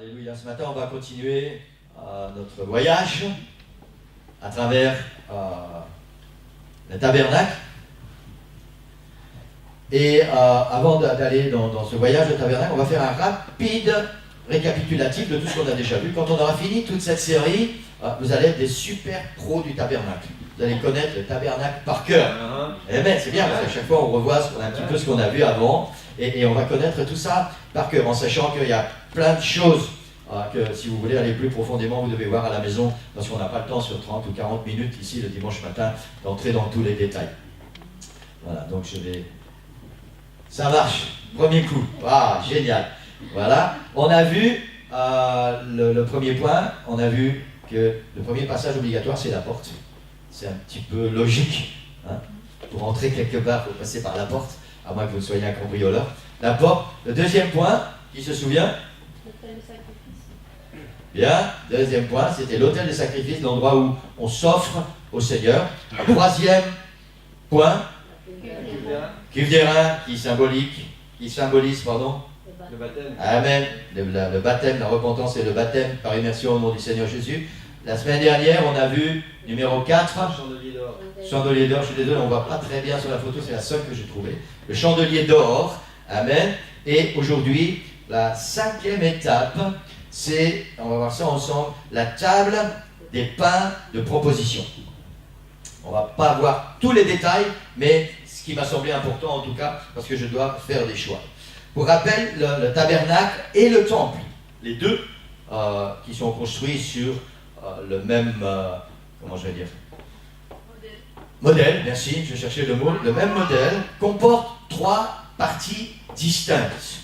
Alléluia. Ce matin, on va continuer notre voyage à travers le tabernacle. Et avant d'aller dans ce voyage au tabernacle, on va faire un rapide récapitulatif de tout ce qu'on a déjà vu. Quand on aura fini toute cette série, vous allez être des super pros du tabernacle. Vous allez connaître le tabernacle par cœur. Eh bien, c'est bien, parce qu'à chaque fois, on revoit un petit peu ce qu'on a vu avant. Et on va connaître tout ça par cœur, en sachant qu'il y a plein de choses que si vous voulez aller plus profondément, vous devez voir à la maison, parce qu'on n'a pas le temps sur 30 ou 40 minutes ici le dimanche matin d'entrer dans tous les détails. Voilà, donc je vais... Ça marche, premier coup. Ah, génial. Voilà, on a vu le premier point, on a vu que le premier passage obligatoire, c'est la porte. C'est un petit peu logique. Hein. Pour entrer quelque part, il faut passer par la porte, à moins que vous soyez un cambrioleur. La porte. Le deuxième point, qui se souvient? L'autel de sacrifice. Bien, deuxième point, c'était l'autel de sacrifice, l'endroit où on s'offre au Seigneur. Troisième point, cuve d'airain, qui symbolise, Le baptême. Amen, le baptême, la repentance et le baptême par immersion au nom du Seigneur Jésus. La semaine dernière, on a vu numéro 4, Chandelier d'or. chandelier d'or. Je suis désolé, on ne voit pas très bien sur la photo, c'est la seule que j'ai trouvée. Le chandelier d'or, amen. Et aujourd'hui, la cinquième étape, c'est, on va voir ça ensemble, la table des pains de proposition. On ne va pas voir tous les détails, mais ce qui m'a semblé important en tout cas, parce que je dois faire des choix. Pour rappel, le tabernacle et le temple, les deux qui sont construits sur le même, comment je vais dire, modèle, merci, je cherchais le mot, le même modèle, comporte trois parties distinctes.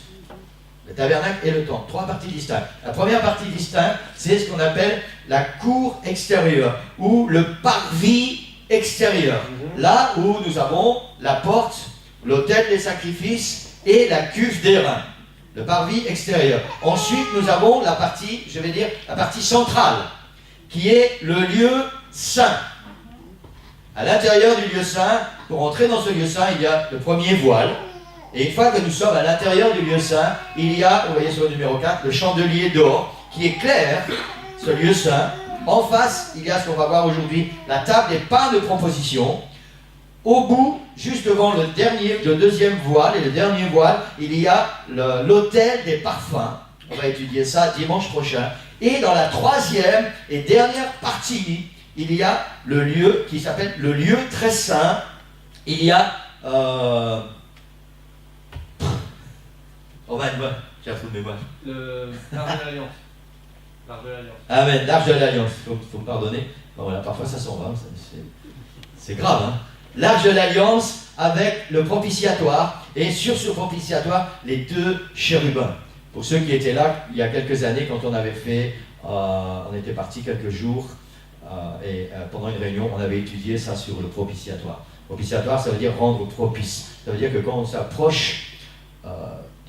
Le tabernacle et le temple, trois parties distinctes. La première partie distincte, c'est ce qu'on appelle la cour extérieure, ou le parvis extérieur. Là où nous avons la porte, l'autel des sacrifices et la cuve d'airain. Le parvis extérieur. Ensuite, nous avons la partie, je vais dire, la partie centrale, qui est le lieu saint. À l'intérieur du lieu saint, pour entrer dans ce lieu saint, il y a le premier voile. Et une fois que nous sommes à l'intérieur du lieu saint, il y a, vous voyez sur le numéro 4, le chandelier d'or, qui éclaire ce lieu saint. En face, il y a ce qu'on va voir aujourd'hui, la table des pains de proposition. Au bout, juste devant le deuxième voile et le dernier voile, il y a l'autel des parfums. On va étudier ça dimanche prochain. Et dans la troisième et dernière partie, il y a le lieu qui s'appelle le lieu très saint. Il y a... Oh ben, moi, j'ai un trou de mémoire. L'arche de l'Alliance. L'arche de l'Alliance. Amen, l'arche de l'Alliance. Il faut me pardonner. Bon, voilà, parfois ça s'en va. C'est grave, hein. L'arche de l'Alliance avec le propitiatoire. Et sur ce propitiatoire, les deux chérubins. Pour ceux qui étaient là, il y a quelques années, quand on avait fait... on était parti quelques jours. Et pendant une réunion, on avait étudié ça sur le propitiatoire. Propitiatoire, ça veut dire rendre propice. Ça veut dire que quand on s'approche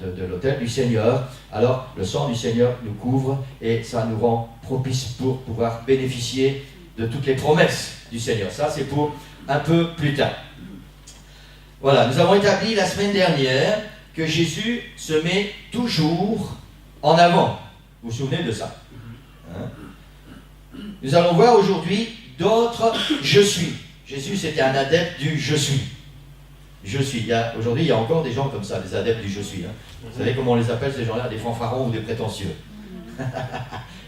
de l'autel du Seigneur, alors le sang du Seigneur nous couvre et ça nous rend propice pour pouvoir bénéficier de toutes les promesses du Seigneur. Ça, c'est pour un peu plus tard. Voilà, nous avons établi la semaine dernière que Jésus se met toujours en avant. Vous vous souvenez de ça, hein? Nous allons voir aujourd'hui d'autres « je suis ». Jésus, c'était un adepte du « je suis ». Je suis. Aujourd'hui, il y a encore des gens comme ça, des adeptes du « je suis ». Hein. Vous savez comment on les appelle, ces gens-là? Des fanfarons ou des prétentieux.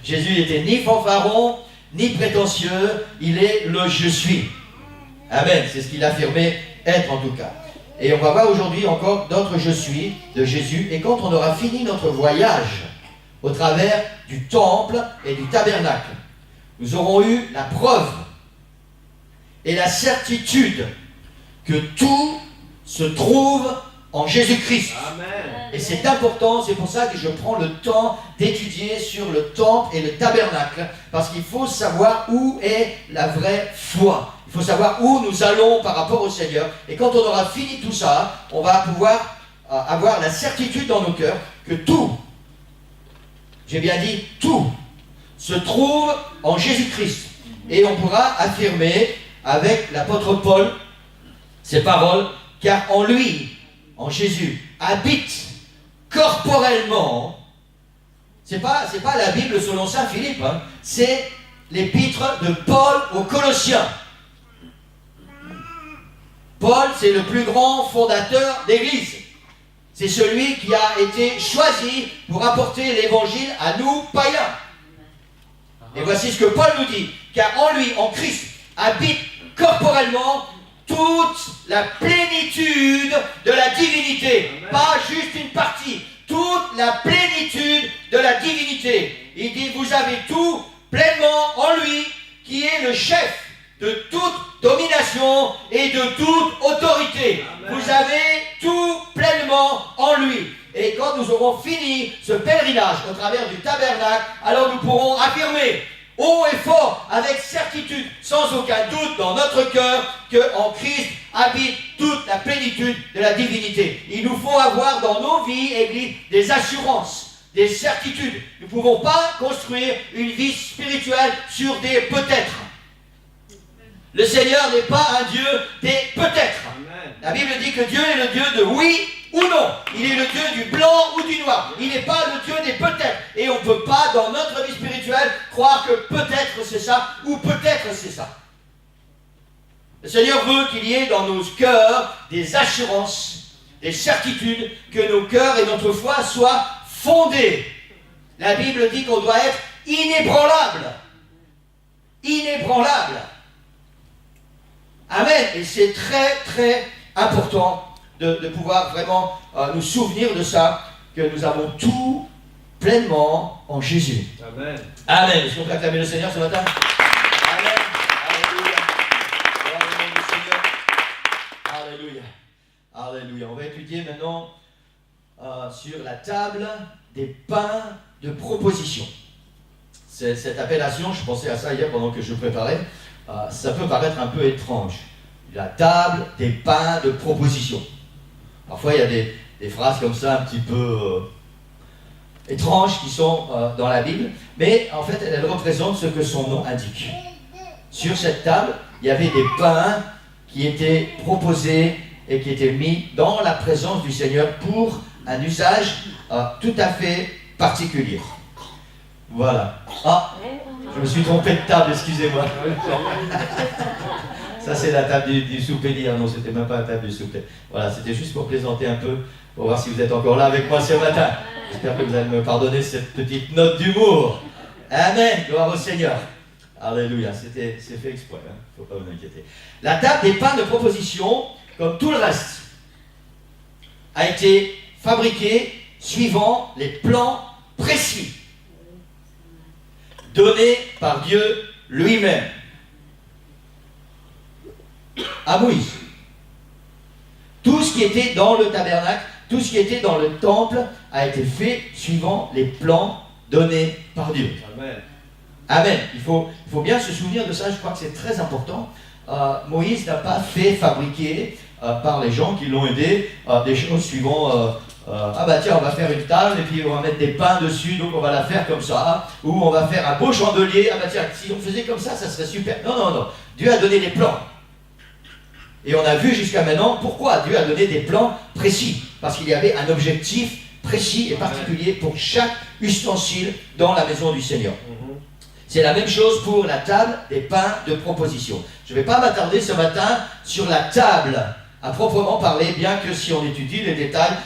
Jésus n'était ni fanfaron, ni prétentieux. Il est le « je suis ». Amen. C'est ce qu'il affirmait être en tout cas. Et on va voir aujourd'hui encore d'autres « je suis » de Jésus. Et quand on aura fini notre voyage au travers du temple et du tabernacle, nous aurons eu la preuve et la certitude que tout se trouve en Jésus-Christ. Amen. Et c'est important, c'est pour ça que je prends le temps d'étudier sur le temple et le tabernacle, parce qu'il faut savoir où est la vraie foi. Il faut savoir où nous allons par rapport au Seigneur. Et quand on aura fini tout ça, on va pouvoir avoir la certitude dans nos cœurs que tout, j'ai bien dit tout, se trouve en Jésus-Christ. Et on pourra affirmer avec l'apôtre Paul ces paroles, car en lui, en Jésus, habite corporellement C'est pas la Bible selon saint Philippe, hein. C'est l'épître de Paul aux Colossiens. Paul, c'est le plus grand fondateur d'Église. C'est celui qui a été choisi pour apporter l'évangile à nous païens. Et voici ce que Paul nous dit. Car en lui, en Christ, habite corporellement toute la plénitude de la divinité. Amen. Pas juste une partie. Toute la plénitude de la divinité. Il dit, vous avez tout pleinement en lui, qui est le chef de toute domination et de toute autorité. Amen. Vous avez tout pleinement en lui. Et quand nous aurons fini ce pèlerinage au travers du tabernacle, alors nous pourrons affirmer haut et fort, avec certitude, sans aucun doute dans notre cœur, qu'en Christ habite toute la plénitude de la divinité. Il nous faut avoir dans nos vies, Église, des assurances, des certitudes. Nous ne pouvons pas construire une vie spirituelle sur des peut-être. Le Seigneur n'est pas un Dieu des peut-être. Amen. La Bible dit que Dieu est le Dieu de oui ou non. Il est le Dieu du blanc ou du noir. Il n'est pas le Dieu des peut-être. Et on ne peut pas, dans notre vie spirituelle, croire que peut-être c'est ça ou peut-être c'est ça. Le Seigneur veut qu'il y ait dans nos cœurs des assurances, des certitudes, que nos cœurs et notre foi soient fondés. La Bible dit qu'on doit être inébranlable. Inébranlable. Amen. Et c'est très, très important de pouvoir vraiment nous souvenir de ça, que nous avons tout pleinement en Jésus. Amen. Amen. Est-ce qu'on peut acclamer le Seigneur ce matin? Amen. Alléluia. Alléluia. Alléluia. On va étudier maintenant sur la table des pains de proposition. Cette appellation, je pensais à ça hier pendant que je préparais, ça peut paraître un peu étrange. La table des pains de proposition. Parfois, il y a des phrases comme ça un petit peu étranges qui sont dans la Bible, mais en fait, elles représentent ce que son nom indique. Sur cette table, il y avait des pains qui étaient proposés et qui étaient mis dans la présence du Seigneur pour un usage tout à fait particulier. Voilà. Ah, je me suis trompé de table, excusez-moi. Ça, c'est la table du souper d'hier. Non, c'était même pas la table du souper. Voilà, c'était juste pour plaisanter un peu, pour voir si vous êtes encore là avec moi ce matin. J'espère que vous allez me pardonner cette petite note d'humour. Amen, gloire au Seigneur. Alléluia, c'est fait exprès, hein. Faut pas vous inquiéter. La table des pains de proposition, comme tout le reste, a été fabriquée suivant les plans précis, donnés par Dieu lui-même à Moïse. Tout ce qui était dans le tabernacle, tout ce qui était dans le temple a été fait suivant les plans donnés par Dieu. Amen. Amen. Il faut bien se souvenir de ça, je crois que c'est très important. Moïse n'a pas fait fabriquer par les gens qui l'ont aidé des choses suivant ah bah tiens, on va faire une table et puis on va mettre des pains dessus, donc on va la faire comme ça, ou on va faire un beau chandelier. Ah bah tiens, si on faisait comme ça serait super. Non. Dieu a donné des plans. Et on a vu jusqu'à maintenant pourquoi Dieu a donné des plans précis. Parce qu'il y avait un objectif précis et particulier pour chaque ustensile dans la maison du Seigneur. C'est la même chose pour la table des pains de proposition. Je ne vais pas m'attarder ce matin sur la table à proprement parler, bien que si on étudie les détails,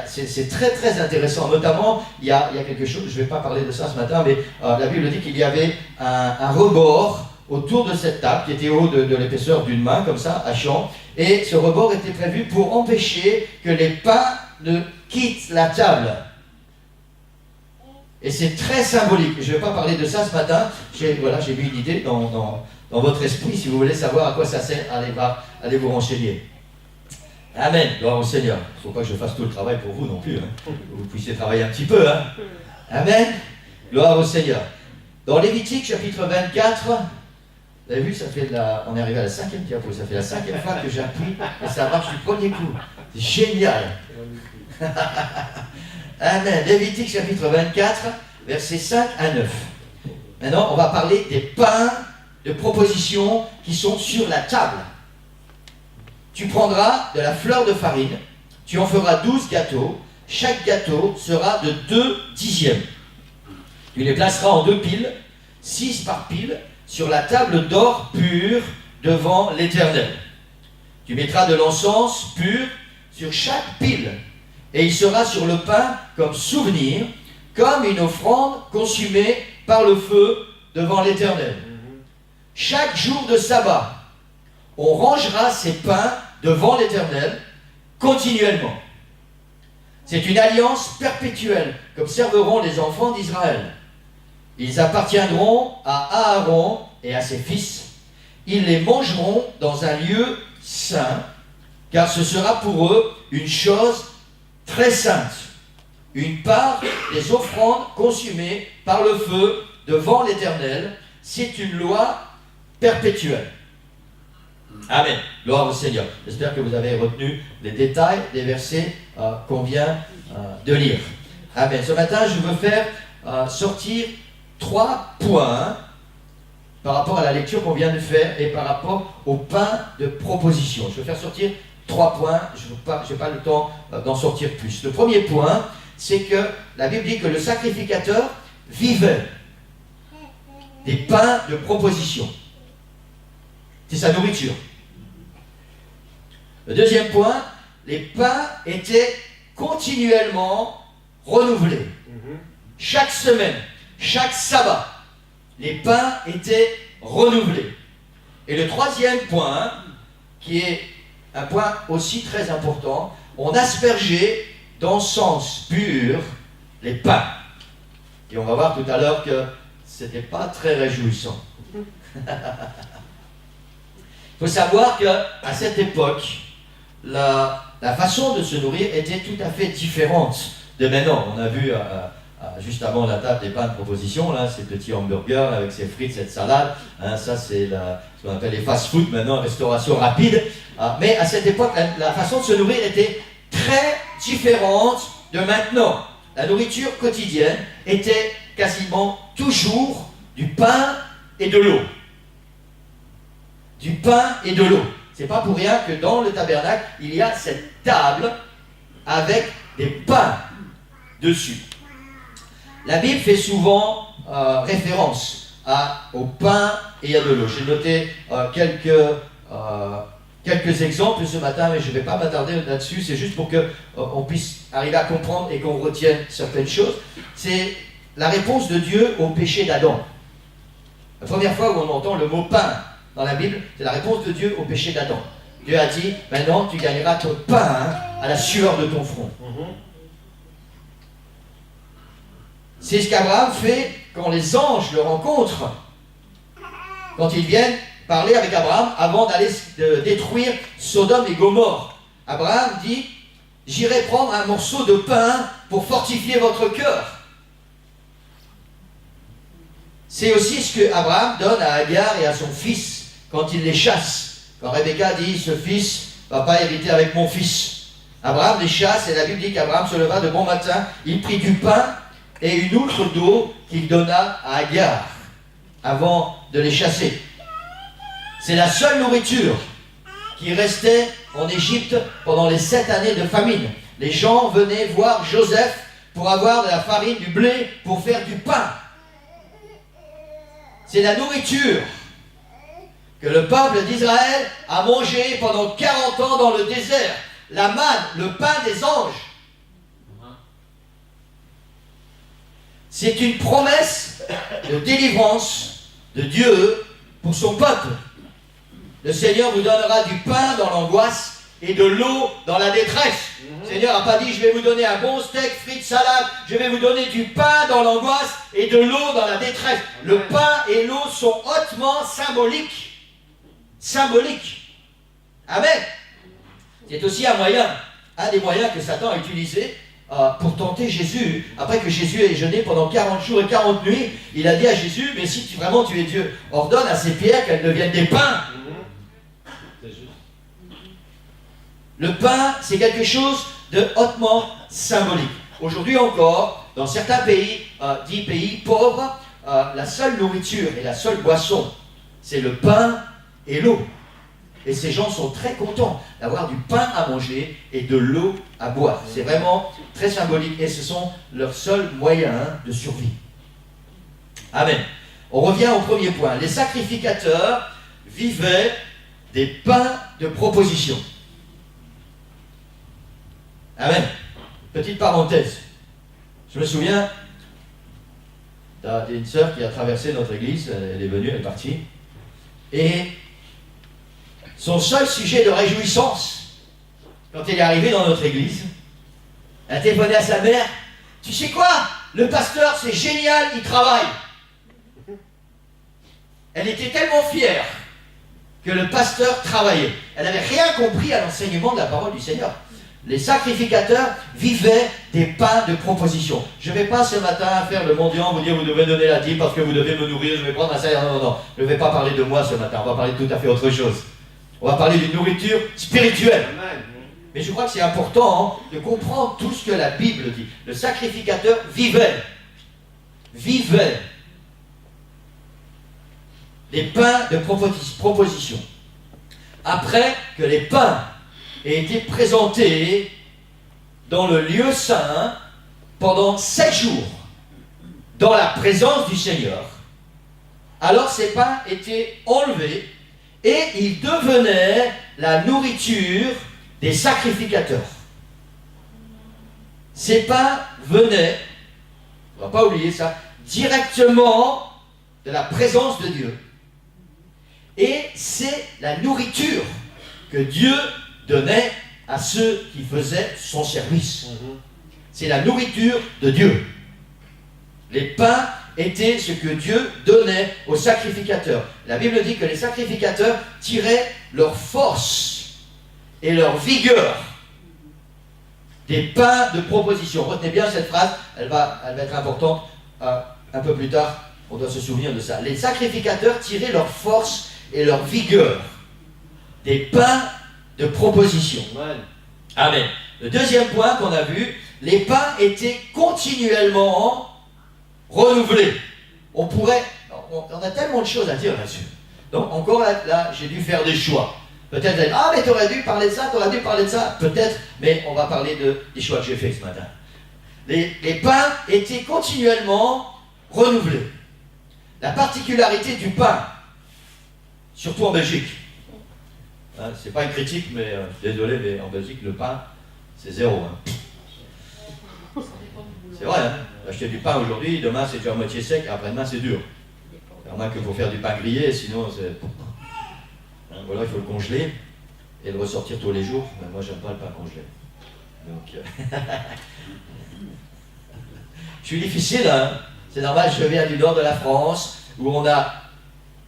c'est très très intéressant. Notamment, il y a quelque chose, je ne vais pas parler de ça ce matin, mais la Bible dit qu'il y avait un rebord autour de cette table qui était haut de l'épaisseur d'une main, comme ça, à champ. Et ce rebord était prévu pour empêcher que les pains ne quittent la table. Et c'est très symbolique. Je ne vais pas parler de ça ce matin. J'ai mis une idée dans votre esprit. Si vous voulez savoir à quoi ça sert, allez vous renseigner. Amen. Gloire au Seigneur. Il ne faut pas que je fasse tout le travail pour vous non plus. Hein. Que vous puissiez travailler un petit peu. Hein. Amen. Gloire au Seigneur. Dans Lévitique chapitre 24, vous avez vu, on est arrivé à la 5e diapo. Ça fait la 5e fois que j'appuie et ça marche du premier coup. C'est génial. Amen. Lévitique chapitre 24, versets 5 à 9. Maintenant, on va parler des pains de proposition qui sont sur la table. Tu prendras de la fleur de farine, tu en feras 12 gâteaux. Chaque gâteau sera de 2 dixièmes. Tu les placeras en 2 piles, 6 par pile, sur la table d'or pur devant l'Éternel. Tu mettras de l'encens pur sur chaque pile, et il sera sur le pain comme souvenir, comme une offrande consumée par le feu devant l'Éternel. Chaque jour de sabbat, on rangera ces pains devant l'Éternel continuellement. C'est une alliance perpétuelle qu'observeront les enfants d'Israël. Ils appartiendront à Aaron et à ses fils. Ils les mangeront dans un lieu saint, car ce sera pour eux une chose très sainte, une part des offrandes consumées par le feu devant l'Éternel. C'est une loi perpétuelle. Amen. Gloire au Seigneur. J'espère que vous avez retenu les détails des versets qu'on vient de lire. Amen. Ce matin, je veux faire sortir 3 points par rapport à la lecture qu'on vient de faire et par rapport au pain de proposition. Je veux faire sortir 3 points. Je n'ai pas le temps d'en sortir plus. Le premier point, c'est que la Bible dit que le sacrificateur vivait des pains de proposition. C'est sa nourriture. Le deuxième point, les pains étaient continuellement renouvelés. Chaque semaine, chaque sabbat, les pains étaient renouvelés. Et le troisième point, qui est un point aussi très important, on aspergeait d'encens pur les pains. Et on va voir tout à l'heure que ce n'était pas très réjouissant. Il faut savoir qu'à cette époque, la façon de se nourrir était tout à fait différente de maintenant. On a vu juste avant la table des pains de proposition, là, ces petits hamburgers avec ces frites, cette salade. Hein, ça, c'est ce qu'on appelle les fast-food maintenant, restauration rapide. Mais à cette époque, la façon de se nourrir était très différente de maintenant. La nourriture quotidienne était quasiment toujours du pain et de l'eau. Du pain et de l'eau. C'est pas pour rien que dans le tabernacle, il y a cette table avec des pains dessus. La Bible fait souvent référence au pain et à de l'eau. J'ai noté quelques exemples ce matin, mais je ne vais pas m'attarder là-dessus. C'est juste pour qu'on puisse arriver à comprendre et qu'on retienne certaines choses. C'est la réponse de Dieu au péché d'Adam. La première fois où on entend le mot pain dans la Bible, c'est la réponse de Dieu au péché d'Adam. Dieu a dit, maintenant tu gagneras ton pain à la sueur de ton front. C'est ce qu'Abraham fait quand les anges le rencontrent. Quand ils viennent parler avec Abraham avant d'aller détruire Sodome et Gomorrhe. Abraham dit, j'irai prendre un morceau de pain pour fortifier votre cœur. C'est aussi ce que Abraham donne à Agar et à son fils quand il les chasse. Quand Rebecca dit, ce fils ne va pas hériter avec mon fils. Abraham les chasse et la Bible dit qu'Abraham se leva de bon matin, il prit du pain et une outre d'eau qu'il donna à Agar avant de les chasser. C'est la seule nourriture qui restait en Égypte pendant les 7 années de famine. Les gens venaient voir Joseph pour avoir de la farine, du blé, pour faire du pain. C'est la nourriture que le peuple d'Israël a mangé pendant 40 ans dans le désert. La manne, le pain des anges. C'est une promesse de délivrance de Dieu pour son peuple. Le Seigneur vous donnera du pain dans l'angoisse et de l'eau dans la détresse. Le Seigneur n'a pas dit, je vais vous donner un bon steak, frites, salade. Je vais vous donner du pain dans l'angoisse et de l'eau dans la détresse. Le pain et l'eau sont hautement symboliques. Symboliques. Amen. C'est aussi un des moyens que Satan a utilisé pour tenter Jésus. Après que Jésus ait jeûné pendant 40 jours et 40 nuits, il a dit à Jésus, mais si vraiment tu es Dieu, ordonne à ces pierres qu'elles deviennent des pains. Le pain, c'est quelque chose de hautement symbolique. Aujourd'hui encore, dans certains pays, dits pays pauvres, la seule nourriture et la seule boisson, c'est le pain et l'eau. Et ces gens sont très contents d'avoir du pain à manger et de l'eau à boire. C'est vraiment très symbolique et ce sont leurs seuls moyens de survie. Amen. On revient au premier point. Les sacrificateurs vivaient des pains de proposition. Amen. Petite parenthèse. Je me souviens d'une sœur qui a traversé notre église, elle est venue, elle est partie, et son seul sujet de réjouissance, quand elle est arrivée dans notre église, elle a téléphoné à sa mère, tu sais quoi, le pasteur c'est génial, il travaille. Elle était tellement fière que le pasteur travaillait. Elle n'avait rien compris à l'enseignement de la parole du Seigneur. Les sacrificateurs vivaient des pains de proposition. Je ne vais pas ce matin faire le mendiant, vous dire vous devez donner la dîme parce que vous devez me nourrir, je vais prendre un salaire. Non, non, non. Je ne vais pas parler de moi ce matin, on va parler de tout à fait autre chose. On va parler d'une nourriture spirituelle. Mais je crois que c'est important de comprendre tout ce que la Bible dit. Le sacrificateur vivait des pains de proposition. Après que les pains aient été présentés dans le lieu saint pendant 7 jours, dans la présence du Seigneur, alors ces pains étaient enlevés et ils devenaient la nourriture des sacrificateurs. Ces pains venaient, on ne va pas oublier ça, directement de la présence de Dieu. Et c'est la nourriture que Dieu donnait à ceux qui faisaient son service. C'est la nourriture de Dieu. Les pains étaient ce que Dieu donnait aux sacrificateurs. La Bible dit que les sacrificateurs tiraient leur force et leur vigueur des pains de proposition. Retenez bien cette phrase, elle va être importante un peu plus tard, on doit se souvenir de ça. Les sacrificateurs tiraient leur force et leur vigueur des pains de proposition. Amen. Le deuxième point qu'on a vu, les pains étaient continuellement renouvelés. On a tellement de choses à dire là-dessus. Donc encore là j'ai dû faire des choix. Peut-être, mais tu aurais dû parler de ça, tu aurais dû parler de ça. Peut-être, mais on va parler des choix que j'ai faits ce matin. Les pains étaient continuellement renouvelés. La particularité du pain, surtout en Belgique, hein, c'est pas une critique, mais désolé, mais en Belgique, le pain, c'est 0. Hein. C'est vrai, hein. Acheter du pain aujourd'hui, demain c'est déjà à moitié sec, après-demain c'est dur. À moins qu'il faut faire du pain grillé, sinon c'est... Ou alors il faut le congeler et le ressortir tous les jours. Mais moi j'aime pas le pain congelé. Donc, je suis difficile, hein. C'est normal, je viens du nord de la France, où on a...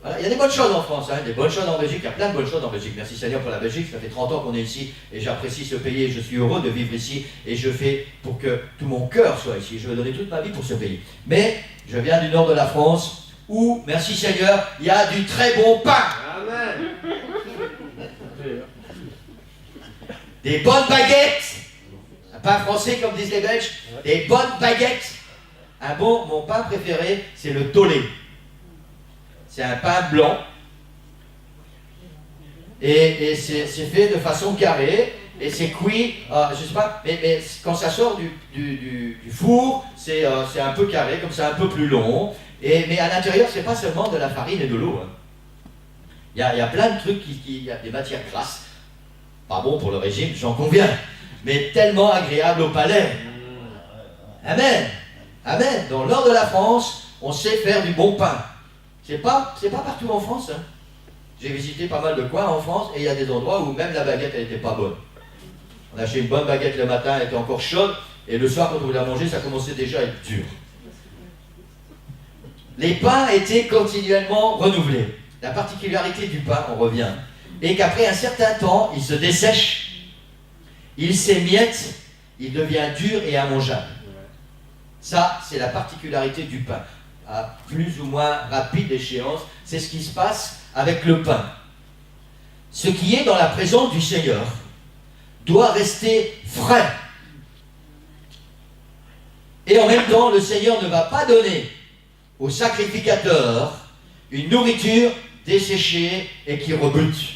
Voilà, il y a des bonnes choses en France, hein, des bonnes choses en Belgique, il y a plein de bonnes choses en Belgique. Merci Seigneur pour la Belgique, ça fait 30 ans qu'on est ici et j'apprécie ce pays et je suis heureux de vivre ici et je fais pour que tout mon cœur soit ici. Je vais donner toute ma vie pour ce pays. Mais je viens du nord de la France où, merci Seigneur, il y a du très bon pain. Amen. Des bonnes baguettes, un pain français comme disent les Belges, des bonnes baguettes. Mon pain préféré, c'est le tollé. C'est un pain blanc et c'est fait de façon carrée et c'est cuit, je sais pas, mais quand ça sort du four, c'est un peu carré, comme ça un peu plus long. Mais à l'intérieur, c'est pas seulement de la farine et de l'eau. Hein. Il y a plein de trucs, il y a des matières grasses. Pas bon pour le régime, j'en conviens, mais tellement agréable au palais. Amen. Amen. Dans le nord de la France, on sait faire du bon pain. C'est pas partout en France. Hein. J'ai visité pas mal de coins en France et il y a des endroits où même la baguette, elle n'était pas bonne. On a acheté une bonne baguette le matin, elle était encore chaude, et le soir, quand on voulait la manger, ça commençait déjà à être dur. Les pains étaient continuellement renouvelés. La particularité du pain, on revient, est qu'après un certain temps, il se dessèche, il s'émiette, il devient dur et immangeable. Ça, c'est la particularité du pain. À plus ou moins rapide échéance, c'est ce qui se passe avec le pain. Ce qui est dans la présence du Seigneur doit rester frais. Et en même temps, le Seigneur ne va pas donner au sacrificateur une nourriture desséchée et qui rebute.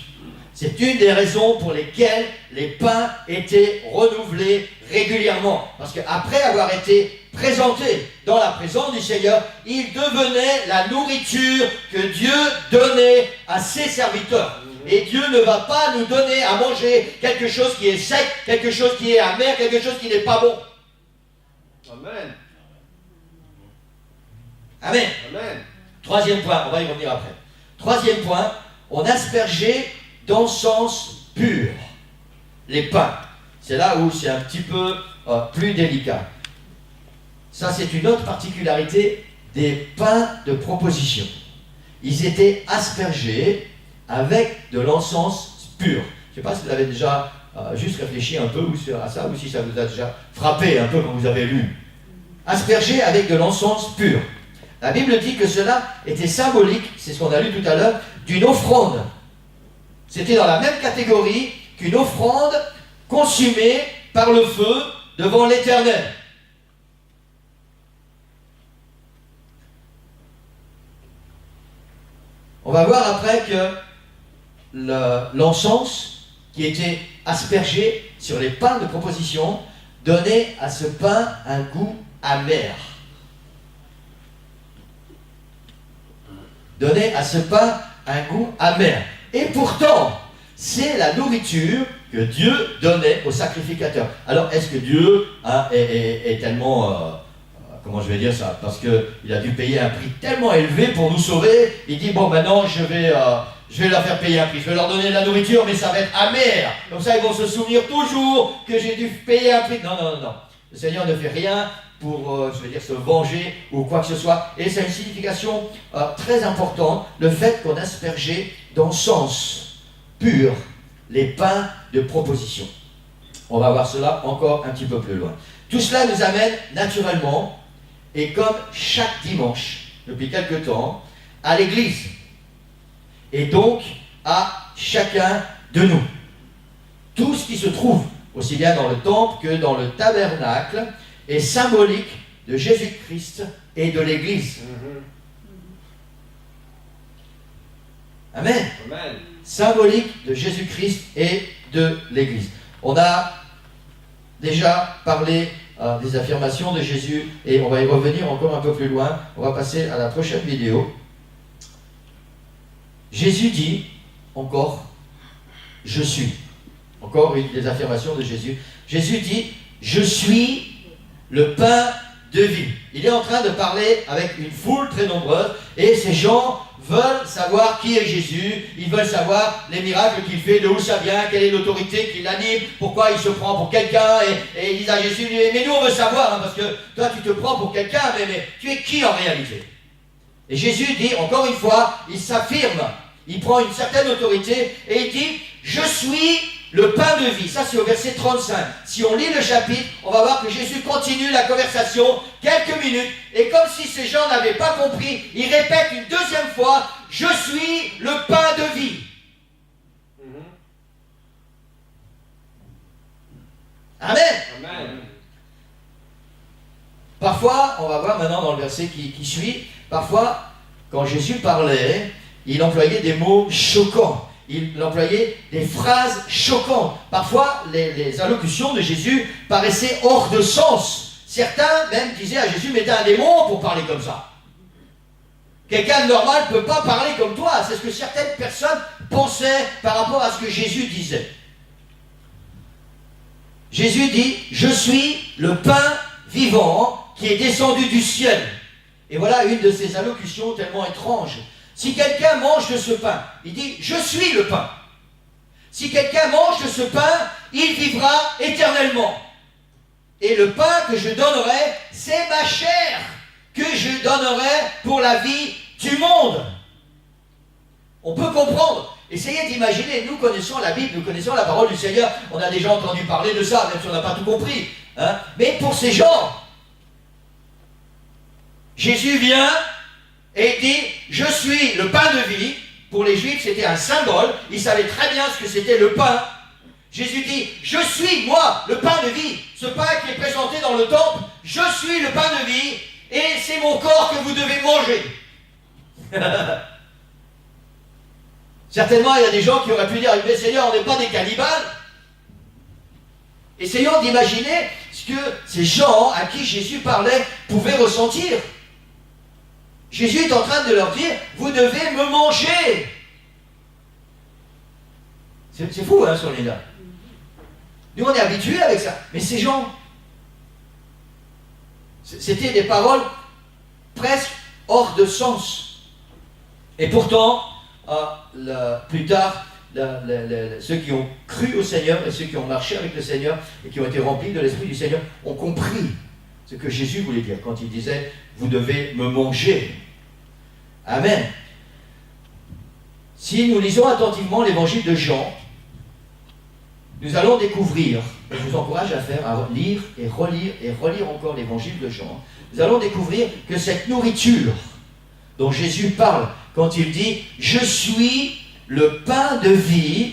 C'est une des raisons pour lesquelles les pains étaient renouvelés régulièrement. Parce qu'après avoir été présenté dans la présence du Seigneur, il devenait la nourriture que Dieu donnait à ses serviteurs. Et Dieu ne va pas nous donner à manger quelque chose qui est sec, quelque chose qui est amer, quelque chose qui n'est pas bon. Amen. Amen. Amen. Troisième point, on va y revenir après. Troisième point, on aspergeait d'encens pur les pains. C'est là où c'est un petit peu plus délicat. Ça, c'est une autre particularité des pains de proposition. Ils étaient aspergés avec de l'encens pur. Je ne sais pas si vous avez déjà juste réfléchi un peu à ça, ou si ça vous a déjà frappé un peu quand vous avez lu. Aspergés avec de l'encens pur. La Bible dit que cela était symbolique, c'est ce qu'on a lu tout à l'heure, d'une offrande. C'était dans la même catégorie qu'une offrande consumée par le feu devant l'Éternel. On va voir après que l'encens qui était aspergé sur les pains de proposition donnait à ce pain un goût amer. Donnait à ce pain un goût amer. Et pourtant, c'est la nourriture que Dieu donnait aux sacrificateurs. Alors, est-ce que Dieu est tellement... comment je vais dire ça? Parce qu'il a dû payer un prix tellement élevé pour nous sauver. Il dit, bon, maintenant, je vais leur faire payer un prix. Je vais leur donner de la nourriture, mais ça va être amer. Comme ça, ils vont se souvenir toujours que j'ai dû payer un prix. Non, non, non, non. Le Seigneur ne fait rien pour, se venger ou quoi que ce soit. Et c'est une signification très importante, le fait qu'on aspergeait d'encens pur les pains de proposition. On va voir cela encore un petit peu plus loin. Tout cela nous amène naturellement, et comme chaque dimanche, depuis quelque temps, à l'église. Et donc à chacun de nous. Tout ce qui se trouve, aussi bien dans le temple que dans le tabernacle, est symbolique de Jésus-Christ et de l'église. Amen. Amen. Symbolique de Jésus-Christ et de l'église. On a déjà parlé des affirmations de Jésus et on va y revenir encore un peu plus loin. On va passer à la prochaine vidéo. Jésus dit encore, je suis. Encore une des affirmations de Jésus. Jésus dit, je suis le pain de vie. Il est en train de parler avec une foule très nombreuse et ces gens veulent savoir qui est Jésus, ils veulent savoir les miracles qu'il fait, de où ça vient, quelle est l'autorité qui l'anime, pourquoi il se prend pour quelqu'un, et ils disent à Jésus, mais nous on veut savoir, parce que toi tu te prends pour quelqu'un, mais tu es qui en réalité? Et Jésus dit, encore une fois, il s'affirme, il prend une certaine autorité, et il dit, je suis le pain de vie. Ça c'est au verset 35. Si on lit le chapitre, on va voir que Jésus continue la conversation quelques minutes, et comme si ces gens n'avaient pas compris, il répète une deuxième fois, je suis le pain de vie. Amen. Amen. Parfois, on va voir maintenant dans le verset qui suit, parfois, quand Jésus parlait, il employait des mots choquants. Il employait des phrases choquantes. Parfois, les allocutions de Jésus paraissaient hors de sens. Certains même disaient à Jésus, mais t'es un démon pour parler comme ça. Quelqu'un de normal ne peut pas parler comme toi. C'est ce que certaines personnes pensaient par rapport à ce que Jésus disait. Jésus dit, je suis le pain vivant qui est descendu du ciel. Et voilà une de ces allocutions tellement étranges. Si quelqu'un mange de ce pain, il dit, je suis le pain. Si quelqu'un mange de ce pain, il vivra éternellement. Et le pain que je donnerai, c'est ma chair que je donnerai pour la vie du monde. On peut comprendre. Essayez d'imaginer, nous connaissons la Bible, nous connaissons la parole du Seigneur. On a déjà entendu parler de ça, même si on n'a pas tout compris. Hein. Mais pour ces gens, Jésus vient et dit, je suis le pain de vie. Pour les Juifs, c'était un symbole. Ils savaient très bien ce que c'était le pain. Jésus dit, je suis, moi, le pain de vie. Ce pain qui est présenté dans le temple, je suis le pain de vie, et c'est mon corps que vous devez manger. Certainement, il y a des gens qui auraient pu dire, mais Seigneur, on n'est pas des cannibales. Essayons d'imaginer ce que ces gens à qui Jésus parlait pouvaient ressentir. Jésus est en train de leur dire, vous devez me manger. C'est fou, hein, sur les là. Nous, on est habitués avec ça. Mais ces gens, c'était des paroles presque hors de sens. Et pourtant, plus tard, ceux qui ont cru au Seigneur et ceux qui ont marché avec le Seigneur et qui ont été remplis de l'Esprit du Seigneur ont compris ce que Jésus voulait dire quand il disait « Vous devez me manger ». Amen. Si nous lisons attentivement l'évangile de Jean, nous allons découvrir, et je vous encourage à faire, à lire et relire encore l'évangile de Jean, nous allons découvrir que cette nourriture dont Jésus parle quand il dit « Je suis le pain de vie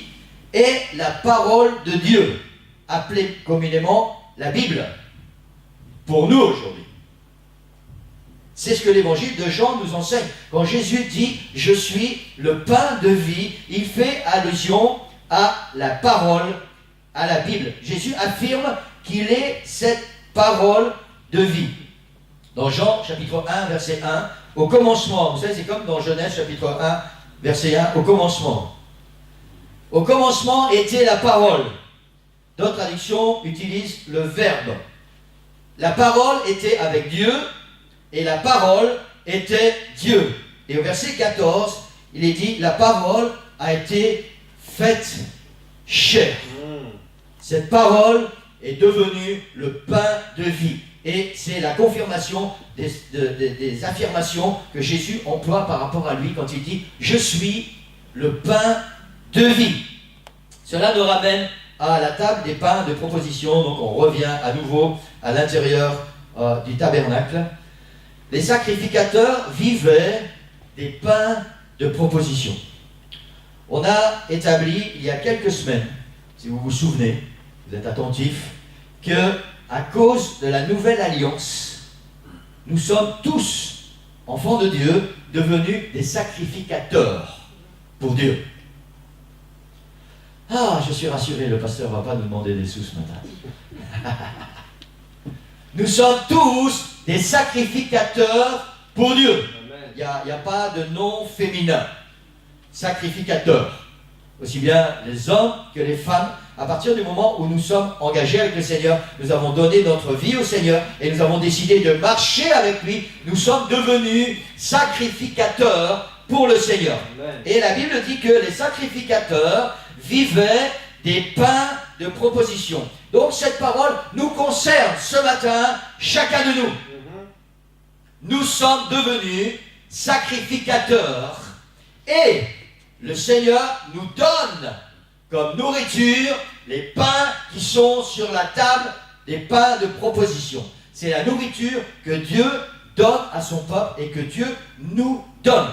est la parole de Dieu », appelée communément la Bible, pour nous aujourd'hui. C'est ce que l'évangile de Jean nous enseigne. Quand Jésus dit « Je suis le pain de vie », il fait allusion à la parole, à la Bible. Jésus affirme qu'il est cette parole de vie. Dans Jean chapitre 1, verset 1, au commencement, vous savez, c'est comme dans Genèse chapitre 1, verset 1, au commencement. Au commencement était la parole. D'autres traductions utilisent le verbe. La parole était avec Dieu et la parole était Dieu. Et au verset 14, il est dit, la parole a été faite chair. Cette parole est devenue le pain de vie. Et c'est la confirmation des affirmations que Jésus emploie par rapport à lui quand il dit « Je suis le pain de vie ». Cela nous ramène à la table des pains de proposition. Donc on revient à nouveau à l'intérieur du tabernacle. Les sacrificateurs vivaient des pains de proposition. On a établi il y a quelques semaines, si vous vous souvenez, vous êtes attentifs, que à cause de la nouvelle alliance, nous sommes tous, enfants de Dieu, devenus des sacrificateurs pour Dieu. Ah, je suis rassuré, le pasteur ne va pas nous demander des sous ce matin. Nous sommes tous des sacrificateurs pour Dieu. Il n'y a pas de nom féminin. Sacrificateurs. Aussi bien les hommes que les femmes. À partir du moment où nous sommes engagés avec le Seigneur, nous avons donné notre vie au Seigneur et nous avons décidé de marcher avec lui, nous sommes devenus sacrificateurs pour le Seigneur. Amen. Et la Bible dit que les sacrificateurs vivaient des pains de proposition. Donc cette parole nous concerne ce matin, chacun de nous. Nous sommes devenus sacrificateurs et le Seigneur nous donne comme nourriture les pains qui sont sur la table, des pains de proposition. C'est la nourriture que Dieu donne à son peuple et que Dieu nous donne.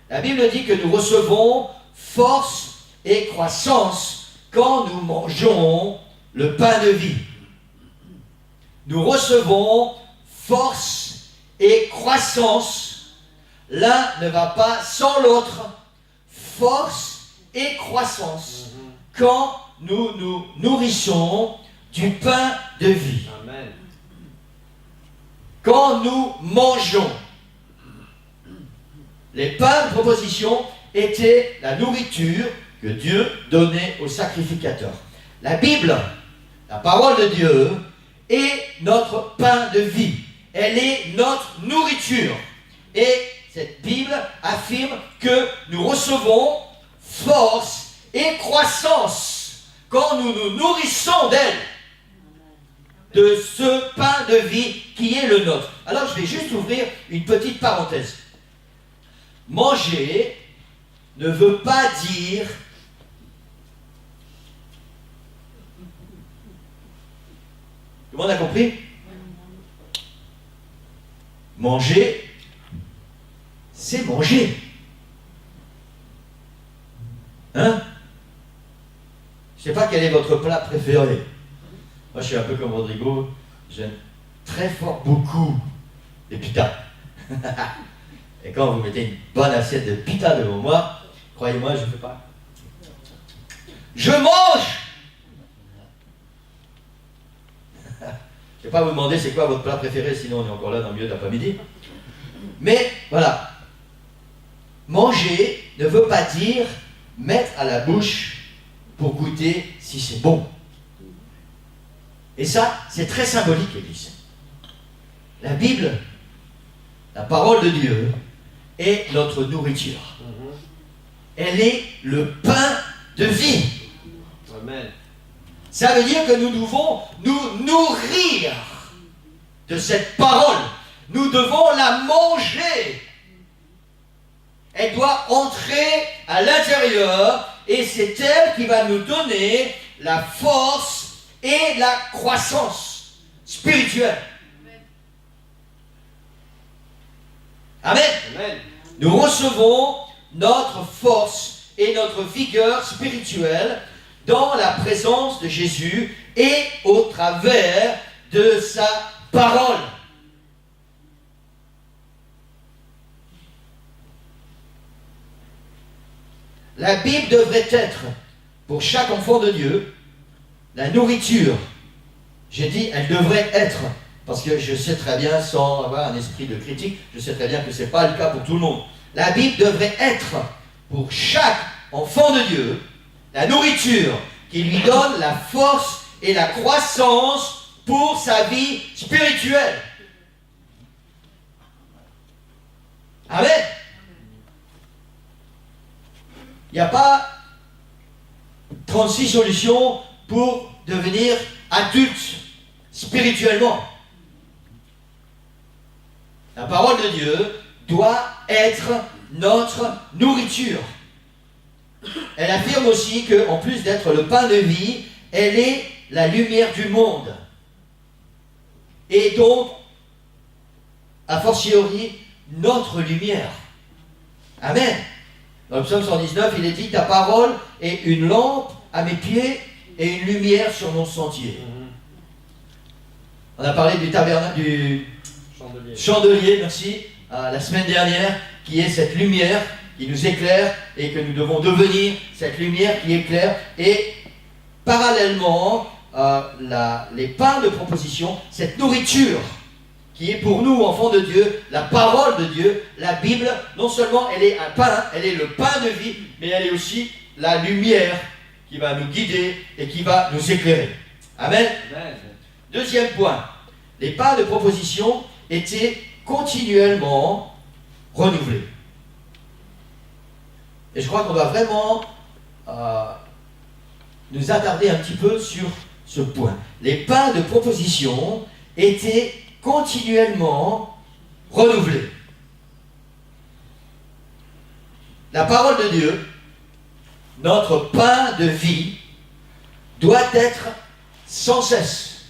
La Bible dit que nous recevons force et croissance quand nous mangeons le pain de vie. Nous recevons force et croissance. L'un ne va pas sans l'autre. Force et croissance quand nous nous nourrissons du pain de vie. Amen. Quand nous mangeons. Les pains de proposition étaient la nourriture que Dieu donnait aux sacrificateurs. La Bible, la parole de Dieu, est notre pain de vie. Elle est notre nourriture. Et cette Bible affirme que nous recevons force et croissance quand nous nous nourrissons d'elle, de ce pain de vie qui est le nôtre. Alors je vais juste ouvrir une petite parenthèse. Manger ne veut pas dire tout le monde a compris? Manger, c'est manger. Hein? Je ne sais pas quel est votre plat préféré. Moi, je suis un peu comme Rodrigo. J'aime très fort beaucoup les pitas. Et quand vous mettez une bonne assiette de pita devant moi, croyez-moi, je ne fais pas. Je mange! pas vous demander c'est quoi votre plat préféré, sinon on est encore là dans le milieu de l'après-midi. Mais voilà, manger ne veut pas dire mettre à la bouche pour goûter si c'est bon. Et ça, c'est très symbolique, l'Église. La Bible, la parole de Dieu, est notre nourriture. Elle est le pain de vie. Amen. Ça veut dire que nous devons nous nourrir de cette parole. Nous devons la manger. Elle doit entrer à l'intérieur et c'est elle qui va nous donner la force et la croissance spirituelle. Amen. Amen. Nous recevons notre force et notre vigueur spirituelle dans la présence de Jésus et au travers de sa parole. La Bible devrait être, pour chaque enfant de Dieu, la nourriture. J'ai dit, elle devrait être, parce que je sais très bien, sans avoir un esprit de critique, je sais très bien que ce n'est pas le cas pour tout le monde. La Bible devrait être, pour chaque enfant de Dieu, la nourriture qui lui donne la force et la croissance pour sa vie spirituelle. Amen. Il n'y a pas 36 solutions pour devenir adulte spirituellement. La parole de Dieu doit être notre nourriture. Elle affirme aussi qu'en plus d'être le pain de vie, elle est la lumière du monde. Et donc, a fortiori, notre lumière. Amen. Dans le psaume 119, il est dit, ta parole est une lampe à mes pieds et une lumière sur mon sentier. On a parlé du tabernacle, du chandelier, merci, la semaine dernière, qui est cette lumière qui nous éclaire et que nous devons devenir cette lumière qui éclaire. Et parallèlement, les pains de proposition, cette nourriture qui est pour nous, enfants de Dieu, la parole de Dieu, la Bible, non seulement elle est un pain, elle est le pain de vie, mais elle est aussi la lumière qui va nous guider et qui va nous éclairer. Amen. Amen. Deuxième point, les pains de proposition étaient continuellement renouvelés. Et je crois qu'on doit vraiment nous attarder un petit peu sur ce point. Les pains de proposition étaient continuellement renouvelés. La parole de Dieu, notre pain de vie, doit être sans cesse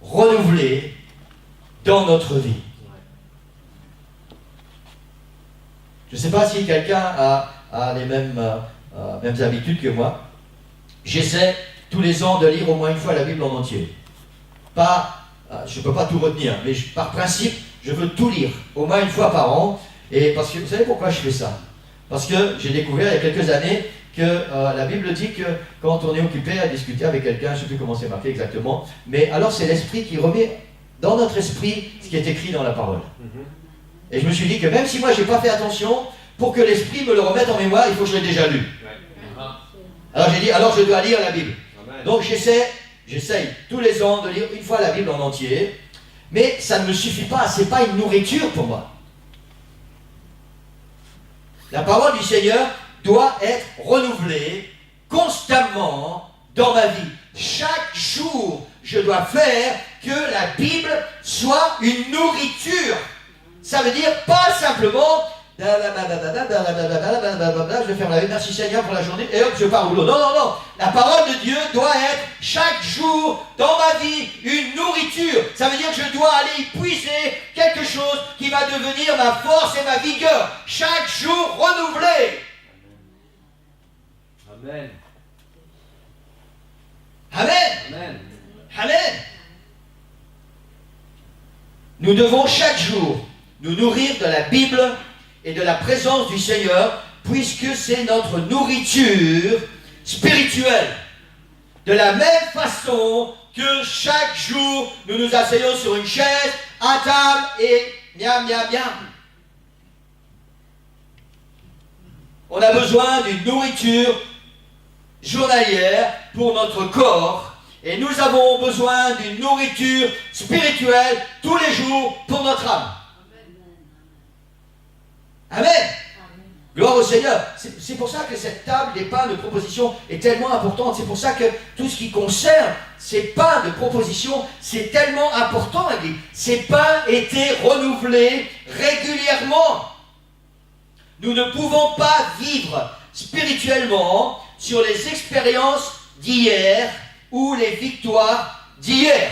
renouvelé dans notre vie. Je ne sais pas si quelqu'un a les mêmes habitudes que moi. J'essaie tous les ans de lire au moins une fois la Bible en entier. Je ne peux pas tout retenir, mais par principe, je veux tout lire au moins une fois par an. Et parce que vous savez pourquoi je fais ça? Parce que j'ai découvert il y a quelques années que la Bible dit que quand on est occupé à discuter avec quelqu'un, je ne sais plus comment c'est marqué exactement, mais alors c'est l'esprit qui remet dans notre esprit ce qui est écrit dans la parole. Et je me suis dit que même si moi je n'ai pas fait attention, pour que l'esprit me le remette en mémoire, il faut que je l'ai déjà lu. Alors j'ai dit, alors je dois lire la Bible. Donc j'essaye tous les ans de lire une fois la Bible en entier, mais ça ne me suffit pas, ce n'est pas une nourriture pour moi. La parole du Seigneur doit être renouvelée constamment dans ma vie. Chaque jour, je dois faire que la Bible soit une nourriture. Ça veut dire pas simplement je vais faire la vie, merci Seigneur pour la journée, et hop, je pars au boulot. Non, non, non. La parole de Dieu doit être chaque jour dans ma vie une nourriture. Ça veut dire que je dois aller y puiser quelque chose qui va devenir ma force et ma vigueur. Chaque jour renouvelé. Amen. Amen. Amen. Amen. Nous devons chaque jour nous nourrir de la Bible et de la présence du Seigneur, puisque c'est notre nourriture spirituelle. De la même façon que chaque jour, nous nous asseyons sur une chaise, à table et miam, miam, miam. On a besoin d'une nourriture journalière pour notre corps et nous avons besoin d'une nourriture spirituelle tous les jours pour notre âme. Amen. Gloire au Seigneur. C'est pour ça que cette table des pains de proposition est tellement importante. C'est pour ça que tout ce qui concerne ces pains de proposition, c'est tellement important, Église. Ces pains étaient renouvelés régulièrement. Nous ne pouvons pas vivre spirituellement sur les expériences d'hier ou les victoires d'hier.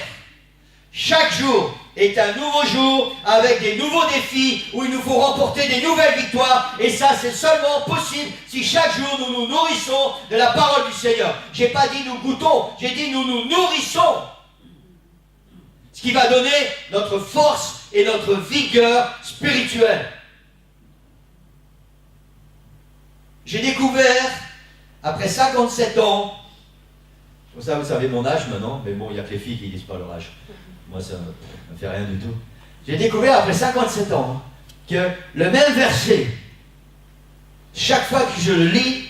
Chaque jour est un nouveau jour avec des nouveaux défis où il nous faut remporter des nouvelles victoires. Et ça, c'est seulement possible si chaque jour nous nous nourrissons de la parole du Seigneur. J'ai pas dit nous goûtons, j'ai dit nous nous nourrissons. Ce qui va donner notre force et notre vigueur spirituelle. J'ai découvert, après 57 ans, ça vous savez mon âge maintenant, mais bon, il n'y a que les filles qui disent pas leur âge. Moi, ça ne me fait rien du tout. J'ai découvert après 57 ans que le même verset, chaque fois que je le lis,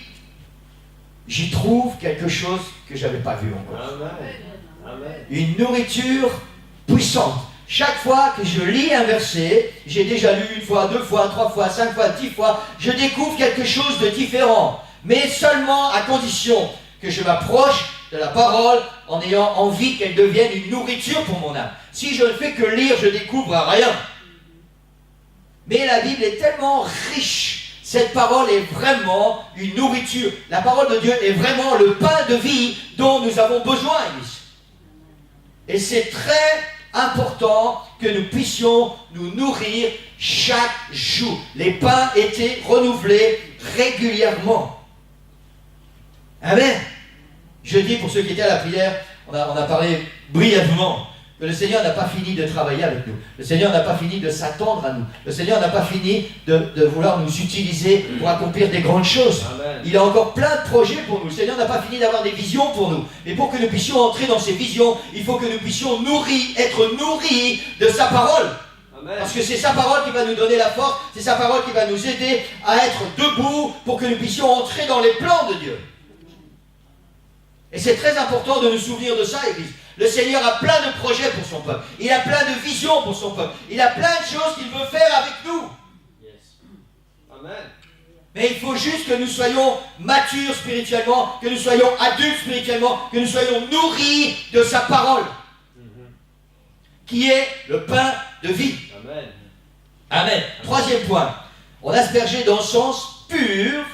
j'y trouve quelque chose que je n'avais pas vu encore. Amen. Une nourriture puissante. Chaque fois que je lis un verset, j'ai déjà lu une fois, 2 fois, 3 fois, 5 fois, 10 fois, je découvre quelque chose de différent. Mais seulement à condition que je m'approche de la parole en ayant envie qu'elle devienne une nourriture pour mon âme. Si je ne fais que lire, je découvre rien. Mais la Bible est tellement riche. Cette parole est vraiment une nourriture. La parole de Dieu est vraiment le pain de vie dont nous avons besoin, Église. Et c'est très important que nous puissions nous nourrir chaque jour. Les pains étaient renouvelés régulièrement. Amen. Je dis pour ceux qui étaient à la prière, on a parlé brièvement que le Seigneur n'a pas fini de travailler avec nous. Le Seigneur n'a pas fini de s'attendre à nous. Le Seigneur n'a pas fini de vouloir nous utiliser pour accomplir des grandes choses. Amen. Il a encore plein de projets pour nous. Le Seigneur n'a pas fini d'avoir des visions pour nous. Et pour que nous puissions entrer dans ces visions, il faut que nous puissions être nourris de sa parole. Amen. Parce que c'est sa parole qui va nous donner la force, c'est sa parole qui va nous aider à être debout pour que nous puissions entrer dans les plans de Dieu. Et c'est très important de nous souvenir de ça, Église. Le Seigneur a plein de projets pour son peuple. Il a plein de visions pour son peuple. Il a plein de choses qu'il veut faire avec nous. Yes. Amen. Mais il faut juste que nous soyons matures spirituellement, que nous soyons adultes spirituellement, que nous soyons nourris de sa parole, qui est le pain de vie. Amen. Amen. Troisième point. On aspergeait d'encens pur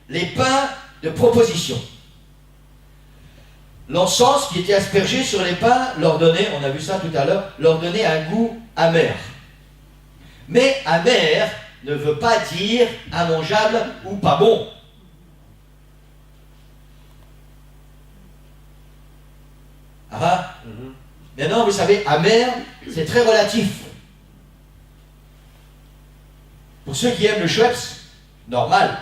les pains de proposition. L'encens qui était aspergé sur les pains leur donnait, on a vu ça tout à l'heure, leur donnait un goût amer. Mais amer ne veut pas dire immangeable ou pas bon. Ah, maintenant, vous savez, amer, c'est très relatif. Pour ceux qui aiment le Schweppes, normal.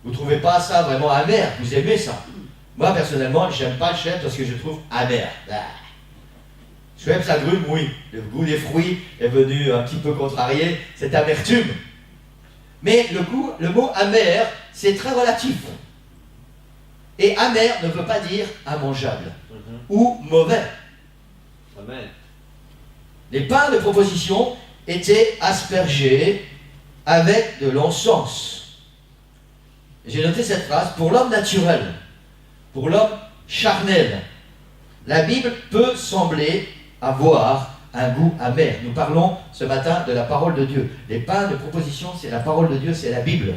Vous ne trouvez pas ça vraiment amer, vous aimez ça. Moi, personnellement, je n'aime pas le Schweppes parce que je trouve amer. Schweppes agrumes, oui. Le goût des fruits est venu un petit peu contrarier cette amertume. Mais le mot amer, c'est très relatif. Et amer ne veut pas dire immangeable ou mauvais. Amen. Les pains de proposition étaient aspergés avec de l'encens. J'ai noté cette phrase, pour l'homme naturel, pour l'homme charnel, la Bible peut sembler avoir un goût amer. Nous parlons ce matin de la parole de Dieu. Les pains de proposition, c'est la parole de Dieu, c'est la Bible.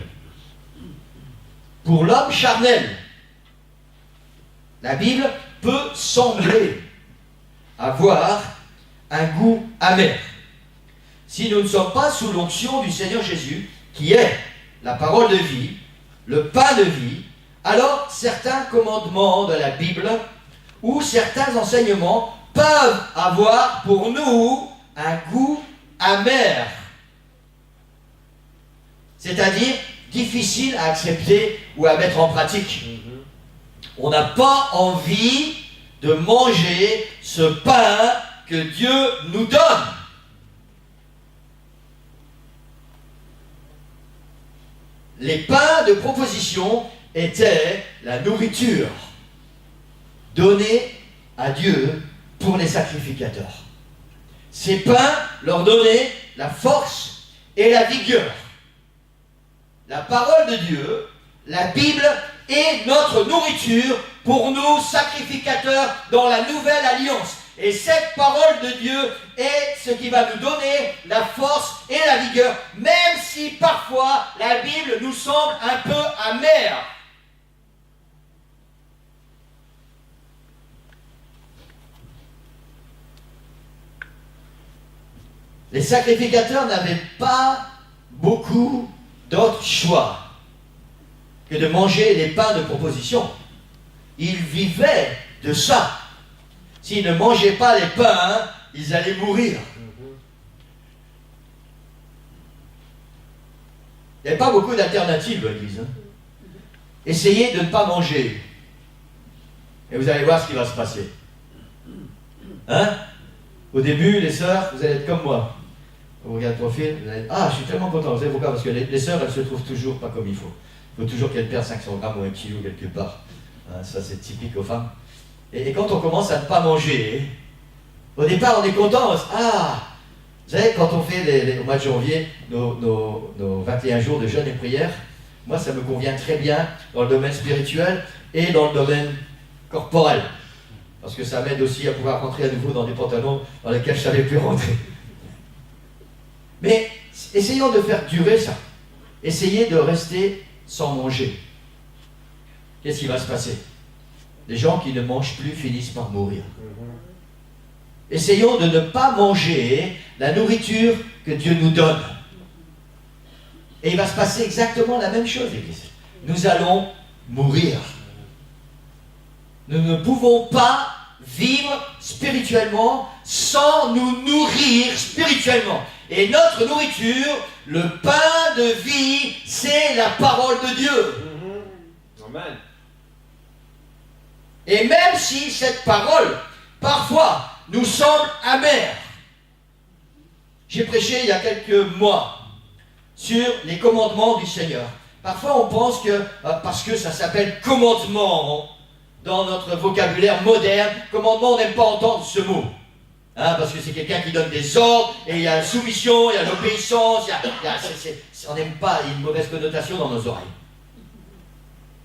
Pour l'homme charnel, la Bible peut sembler avoir un goût amer. Si nous ne sommes pas sous l'onction du Seigneur Jésus, qui est la parole de vie, le pain de vie, alors certains commandements de la Bible ou certains enseignements peuvent avoir pour nous un goût amer. C'est-à-dire difficile à accepter ou à mettre en pratique. on n'a pas envie de manger ce pain que Dieu nous donne. Les pains de proposition étaient la nourriture donnée à Dieu pour les sacrificateurs. Ces pains leur donnaient la force et la vigueur. La parole de Dieu, la Bible, est notre nourriture pour nous sacrificateurs dans la nouvelle alliance. Et cette parole de Dieu est ce qui va nous donner la force et la vigueur, même si parfois la Bible nous semble un peu amère. Les sacrificateurs n'avaient pas beaucoup d'autres choix que de manger les pains de proposition. Ils vivaient de ça. S'ils ne mangeaient pas les pains, ils allaient mourir. Il n'y avait pas beaucoup d'alternatives à l'église. Essayez de ne pas manger. Et vous allez voir ce qui va se passer. Hein? Au début, les sœurs, vous allez être comme moi. Vous regardez le profil, vous allez dire, ah, je suis tellement content. Vous savez pourquoi? Parce que les sœurs, elles se trouvent toujours pas comme il faut. Il faut toujours qu'elles perdent 500 grammes ou 1 kilo quelque part. Hein, ça, c'est typique aux femmes. Et quand on commence à ne pas manger, au départ, on est content. Ah, vous savez, quand on fait au mois de janvier nos 21 jours de jeûne et prière, moi, ça me convient très bien dans le domaine spirituel et dans le domaine corporel. Parce que ça m'aide aussi à pouvoir rentrer à nouveau dans des pantalons dans lesquels je ne savais plus rentrer. Mais essayons de faire durer ça. Essayez de rester sans manger. Qu'est-ce qui va se passer? Les gens qui ne mangent plus finissent par mourir. Essayons de ne pas manger la nourriture que Dieu nous donne. Et il va se passer exactement la même chose, l'Église. Nous allons mourir. Nous ne pouvons pas vivre spirituellement sans nous nourrir spirituellement. Et notre nourriture, le pain de vie, c'est la parole de Dieu. Amen. Et même si cette parole, parfois, nous semble amère. J'ai prêché il y a quelques mois sur les commandements du Seigneur. Parfois, on pense que, parce que ça s'appelle commandement, dans notre vocabulaire moderne, commandement, on n'aime pas entendre ce mot. Hein, parce que c'est quelqu'un qui donne des ordres, et il y a la soumission, il y a l'obéissance, on n'aime pas, il y a une mauvaise connotation dans nos oreilles.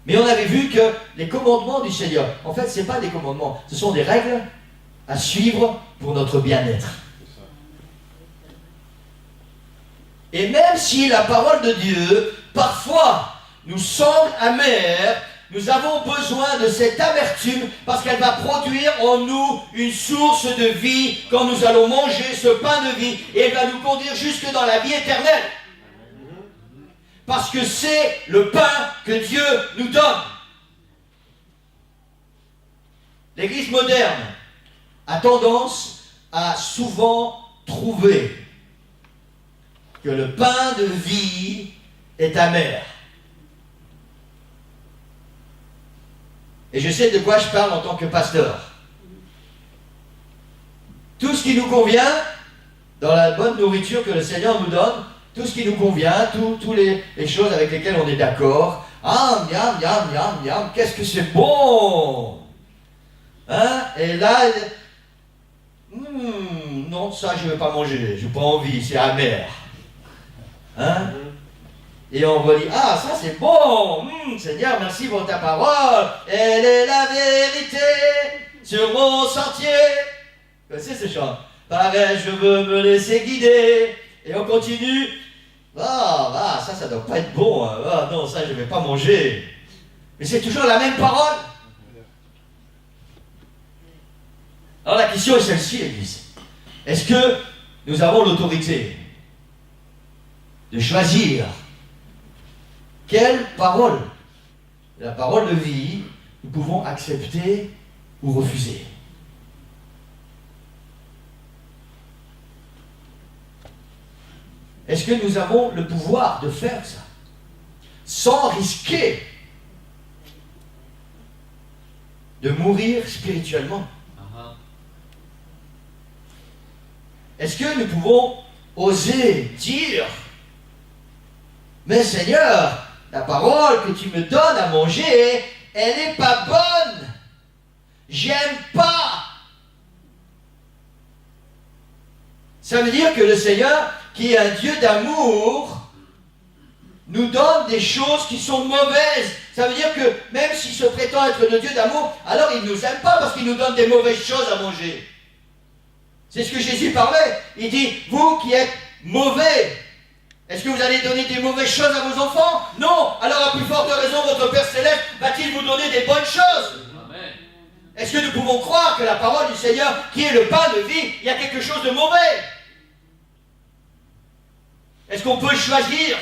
Mais on avait vu que les commandements du Seigneur, en fait, ce n'est pas des commandements, ce sont des règles à suivre pour notre bien-être. Et même si la parole de Dieu, parfois, nous semble amère, nous avons besoin de cette amertume parce qu'elle va produire en nous une source de vie quand nous allons manger ce pain de vie et elle va nous conduire jusque dans la vie éternelle. Parce que c'est le pain que Dieu nous donne. L'Église moderne a tendance à souvent trouver que le pain de vie est amer. Et je sais de quoi je parle en tant que pasteur. Tout ce qui nous convient, dans la bonne nourriture que le Seigneur nous donne, tout ce qui nous convient, toutes les choses avec lesquelles on est d'accord. Ah, miam, miam, miam, miam, qu'est-ce que c'est bon! Hein? Et là, non, ça je ne veux pas manger, je n'ai pas envie, c'est amer. Hein? Et on va dire, ah, ça c'est bon, Seigneur, merci pour ta parole, elle est la vérité sur mon sentier. Vous connaissez ce chant? Pareil, je veux me laisser guider. Et on continue. Ça doit pas être bon. Hein. Ah, non, ça, je ne vais pas manger. Mais c'est toujours la même parole. Alors la question est celle-ci, l'Église. Est-ce que nous avons l'autorité de choisir quelle parole, la parole de vie, nous pouvons accepter ou refuser? Est-ce que nous avons le pouvoir de faire ça sans risquer de mourir spirituellement. Est-ce que nous pouvons oser dire, mais Seigneur, la parole que tu me donnes à manger, elle n'est pas bonne. J'aime pas. Ça veut dire que le Seigneur, qui est un Dieu d'amour, nous donne des choses qui sont mauvaises. Ça veut dire que même s'il se prétend être le Dieu d'amour, alors il ne nous aime pas parce qu'il nous donne des mauvaises choses à manger. C'est ce que Jésus parlait. Il dit, vous qui êtes mauvais, est-ce que vous allez donner des mauvaises choses à vos enfants? Non. Alors à plus forte raison, votre Père Céleste va-t-il vous donner des bonnes choses? Amen. Est-ce que nous pouvons croire que la parole du Seigneur, qui est le pain de vie, il y a quelque chose de mauvais? Est-ce qu'on peut choisir?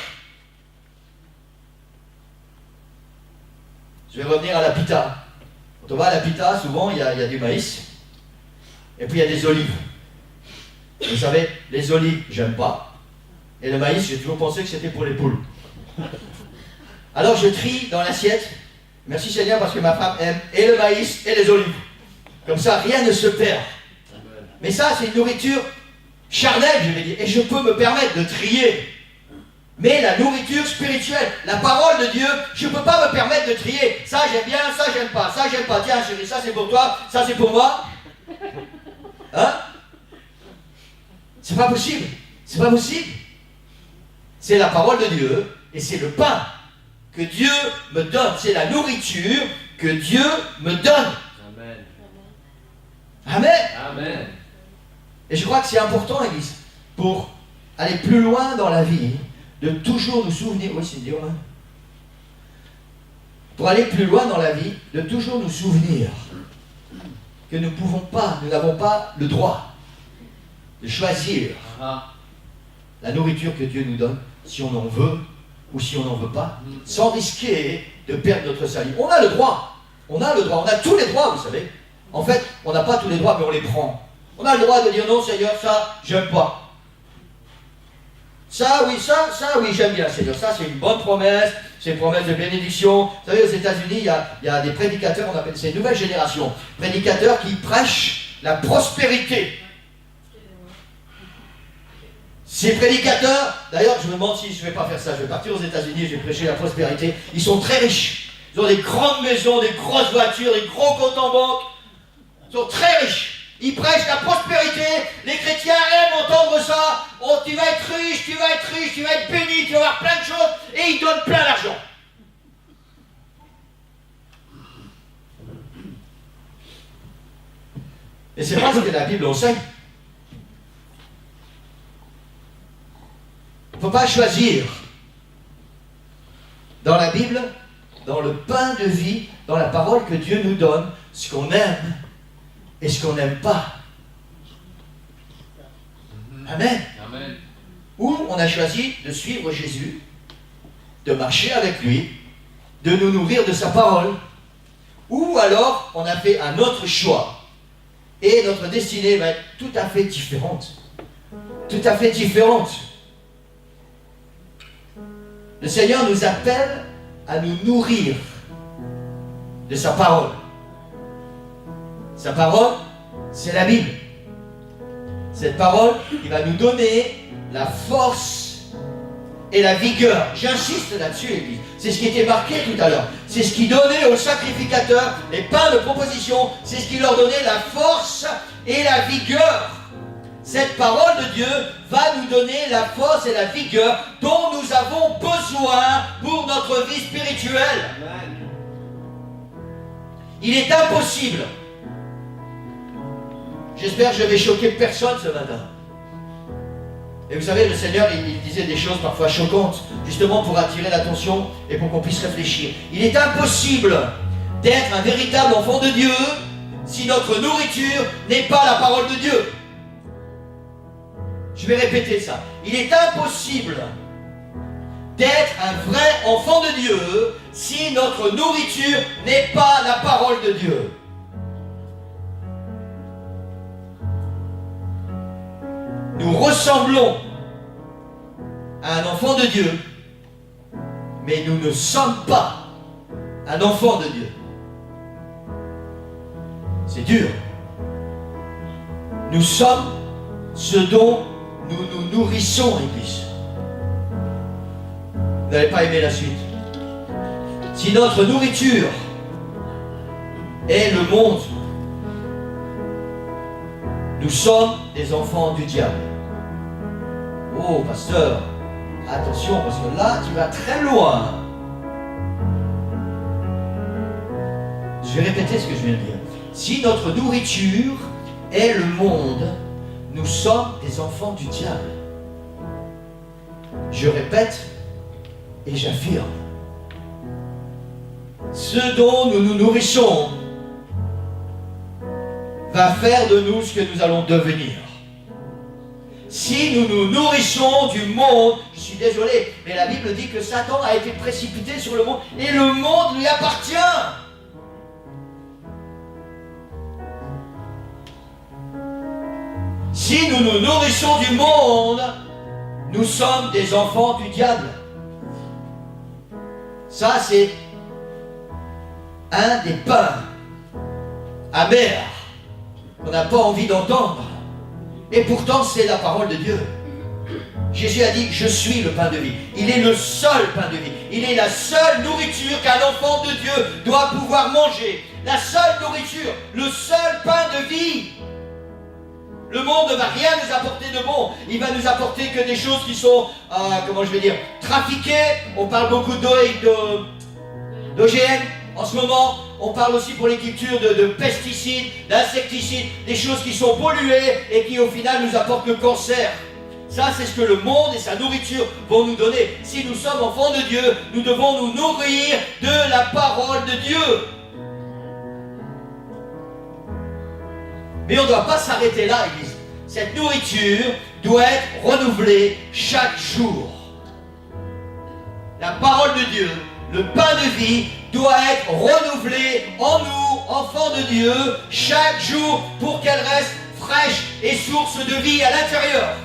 Je vais revenir à la pita. Quand on va à la pita, souvent il y a du maïs, et puis il y a des olives. Vous savez, les olives, j'aime pas. Et le maïs, j'ai toujours pensé que c'était pour les poules. Alors je trie dans l'assiette. Merci Seigneur parce que ma femme aime et le maïs et les olives. Comme ça, rien ne se perd. Mais ça, c'est une nourriture charnelle, je vais dire. Et je peux me permettre de trier. Mais la nourriture spirituelle, la parole de Dieu, je ne peux pas me permettre de trier. Ça, j'aime bien, ça, j'aime pas. Ça, j'aime pas. Tiens, chérie, ça, c'est pour toi. Ça, c'est pour moi. Hein? C'est pas possible. C'est pas possible. C'est la parole de Dieu et c'est le pain que Dieu me donne. C'est la nourriture que Dieu me donne. Amen. Amen. Amen. Et je crois que c'est important, Église, pour aller plus loin dans la vie, de toujours nous souvenir. Oui, c'est dur, hein? Pour aller plus loin dans la vie, de toujours nous souvenir que nous n'avons pas le droit de choisir la nourriture que Dieu nous donne, si on en veut ou si on n'en veut pas, sans risquer de perdre notre salut. On a le droit, on a tous les droits, vous savez. En fait, on n'a pas tous les droits, mais on les prend. On a le droit de dire non, Seigneur, ça, j'aime pas. Ça, oui, j'aime bien, Seigneur. Ça, c'est une bonne promesse, c'est une promesse de bénédiction. Vous savez, aux États-Unis, il y a des prédicateurs, on appelle ça une nouvelle génération, prédicateurs qui prêchent la prospérité. Ces prédicateurs, d'ailleurs, je me demande si je ne vais pas faire ça. Je vais partir aux États-Unis et je vais prêcher la prospérité. Ils sont très riches. Ils ont des grandes maisons, des grosses voitures, des gros comptes en banque. Ils sont très riches. Ils prêchent la prospérité. Les chrétiens aiment entendre ça. Oh, tu vas être riche, tu vas être riche, tu vas être béni, tu vas avoir plein de choses. Et ils donnent plein d'argent. Et c'est pas ce que la Bible enseigne. On ne peut pas choisir dans la Bible, dans le pain de vie, dans la parole que Dieu nous donne, ce qu'on aime et ce qu'on n'aime pas. Amen. Amen. Ou on a choisi de suivre Jésus, de marcher avec lui, de nous nourrir de sa parole. Ou alors on a fait un autre choix. Et notre destinée va être tout à fait différente. Tout à fait différente. Le Seigneur nous appelle à nous nourrir de sa parole. Sa parole, c'est la Bible. Cette parole, il va nous donner la force et la vigueur. J'insiste là-dessus, Église. C'est ce qui était marqué tout à l'heure. C'est ce qui donnait aux sacrificateurs les pains de proposition. C'est ce qui leur donnait la force et la vigueur. Cette parole de Dieu va nous donner la force et la vigueur dont nous avons besoin pour notre vie spirituelle. Amen. Il est impossible. J'espère que je vais choquer personne ce matin. Et vous savez, le Seigneur, il disait des choses parfois choquantes, justement pour attirer l'attention et pour qu'on puisse réfléchir. Il est impossible d'être un véritable enfant de Dieu si notre nourriture n'est pas la parole de Dieu. Je vais répéter ça. Il est impossible d'être un vrai enfant de Dieu si notre nourriture n'est pas la parole de Dieu. Nous ressemblons à un enfant de Dieu, mais nous ne sommes pas un enfant de Dieu. C'est dur. Nous sommes ce dont nous nous nourrissons, Église. Vous n'allez pas aimer la suite. Si notre nourriture est le monde, nous sommes des enfants du diable. Oh, pasteur, attention, parce que là, tu vas très loin. Je vais répéter ce que je viens de dire. Si notre nourriture est le monde, nous sommes des enfants du diable. Je répète et j'affirme. Ce dont nous nous nourrissons va faire de nous ce que nous allons devenir. Si nous nous nourrissons du monde, je suis désolé, mais la Bible dit que Satan a été précipité sur le monde et le monde lui appartient. Si nous nous nourrissons du monde, nous sommes des enfants du diable. Ça, c'est un des pains amers qu'on n'a pas envie d'entendre. Et pourtant, c'est la parole de Dieu. Jésus a dit, je suis le pain de vie. Il est le seul pain de vie. Il est la seule nourriture qu'un enfant de Dieu doit pouvoir manger. La seule nourriture, le seul pain de vie. Le monde ne va rien nous apporter de bon. Il va nous apporter que des choses qui sont, trafiquées. On parle beaucoup d'OGM en ce moment. On parle aussi pour les cultures de pesticides, d'insecticides, des choses qui sont polluées et qui au final nous apportent le cancer. Ça, c'est ce que le monde et sa nourriture vont nous donner. Si nous sommes enfants de Dieu, nous devons nous nourrir de la parole de Dieu. Mais on ne doit pas s'arrêter là, Église. Cette nourriture doit être renouvelée chaque jour. La parole de Dieu, le pain de vie, doit être renouvelé en nous, enfants de Dieu, chaque jour pour qu'elle reste fraîche et source de vie à l'intérieur.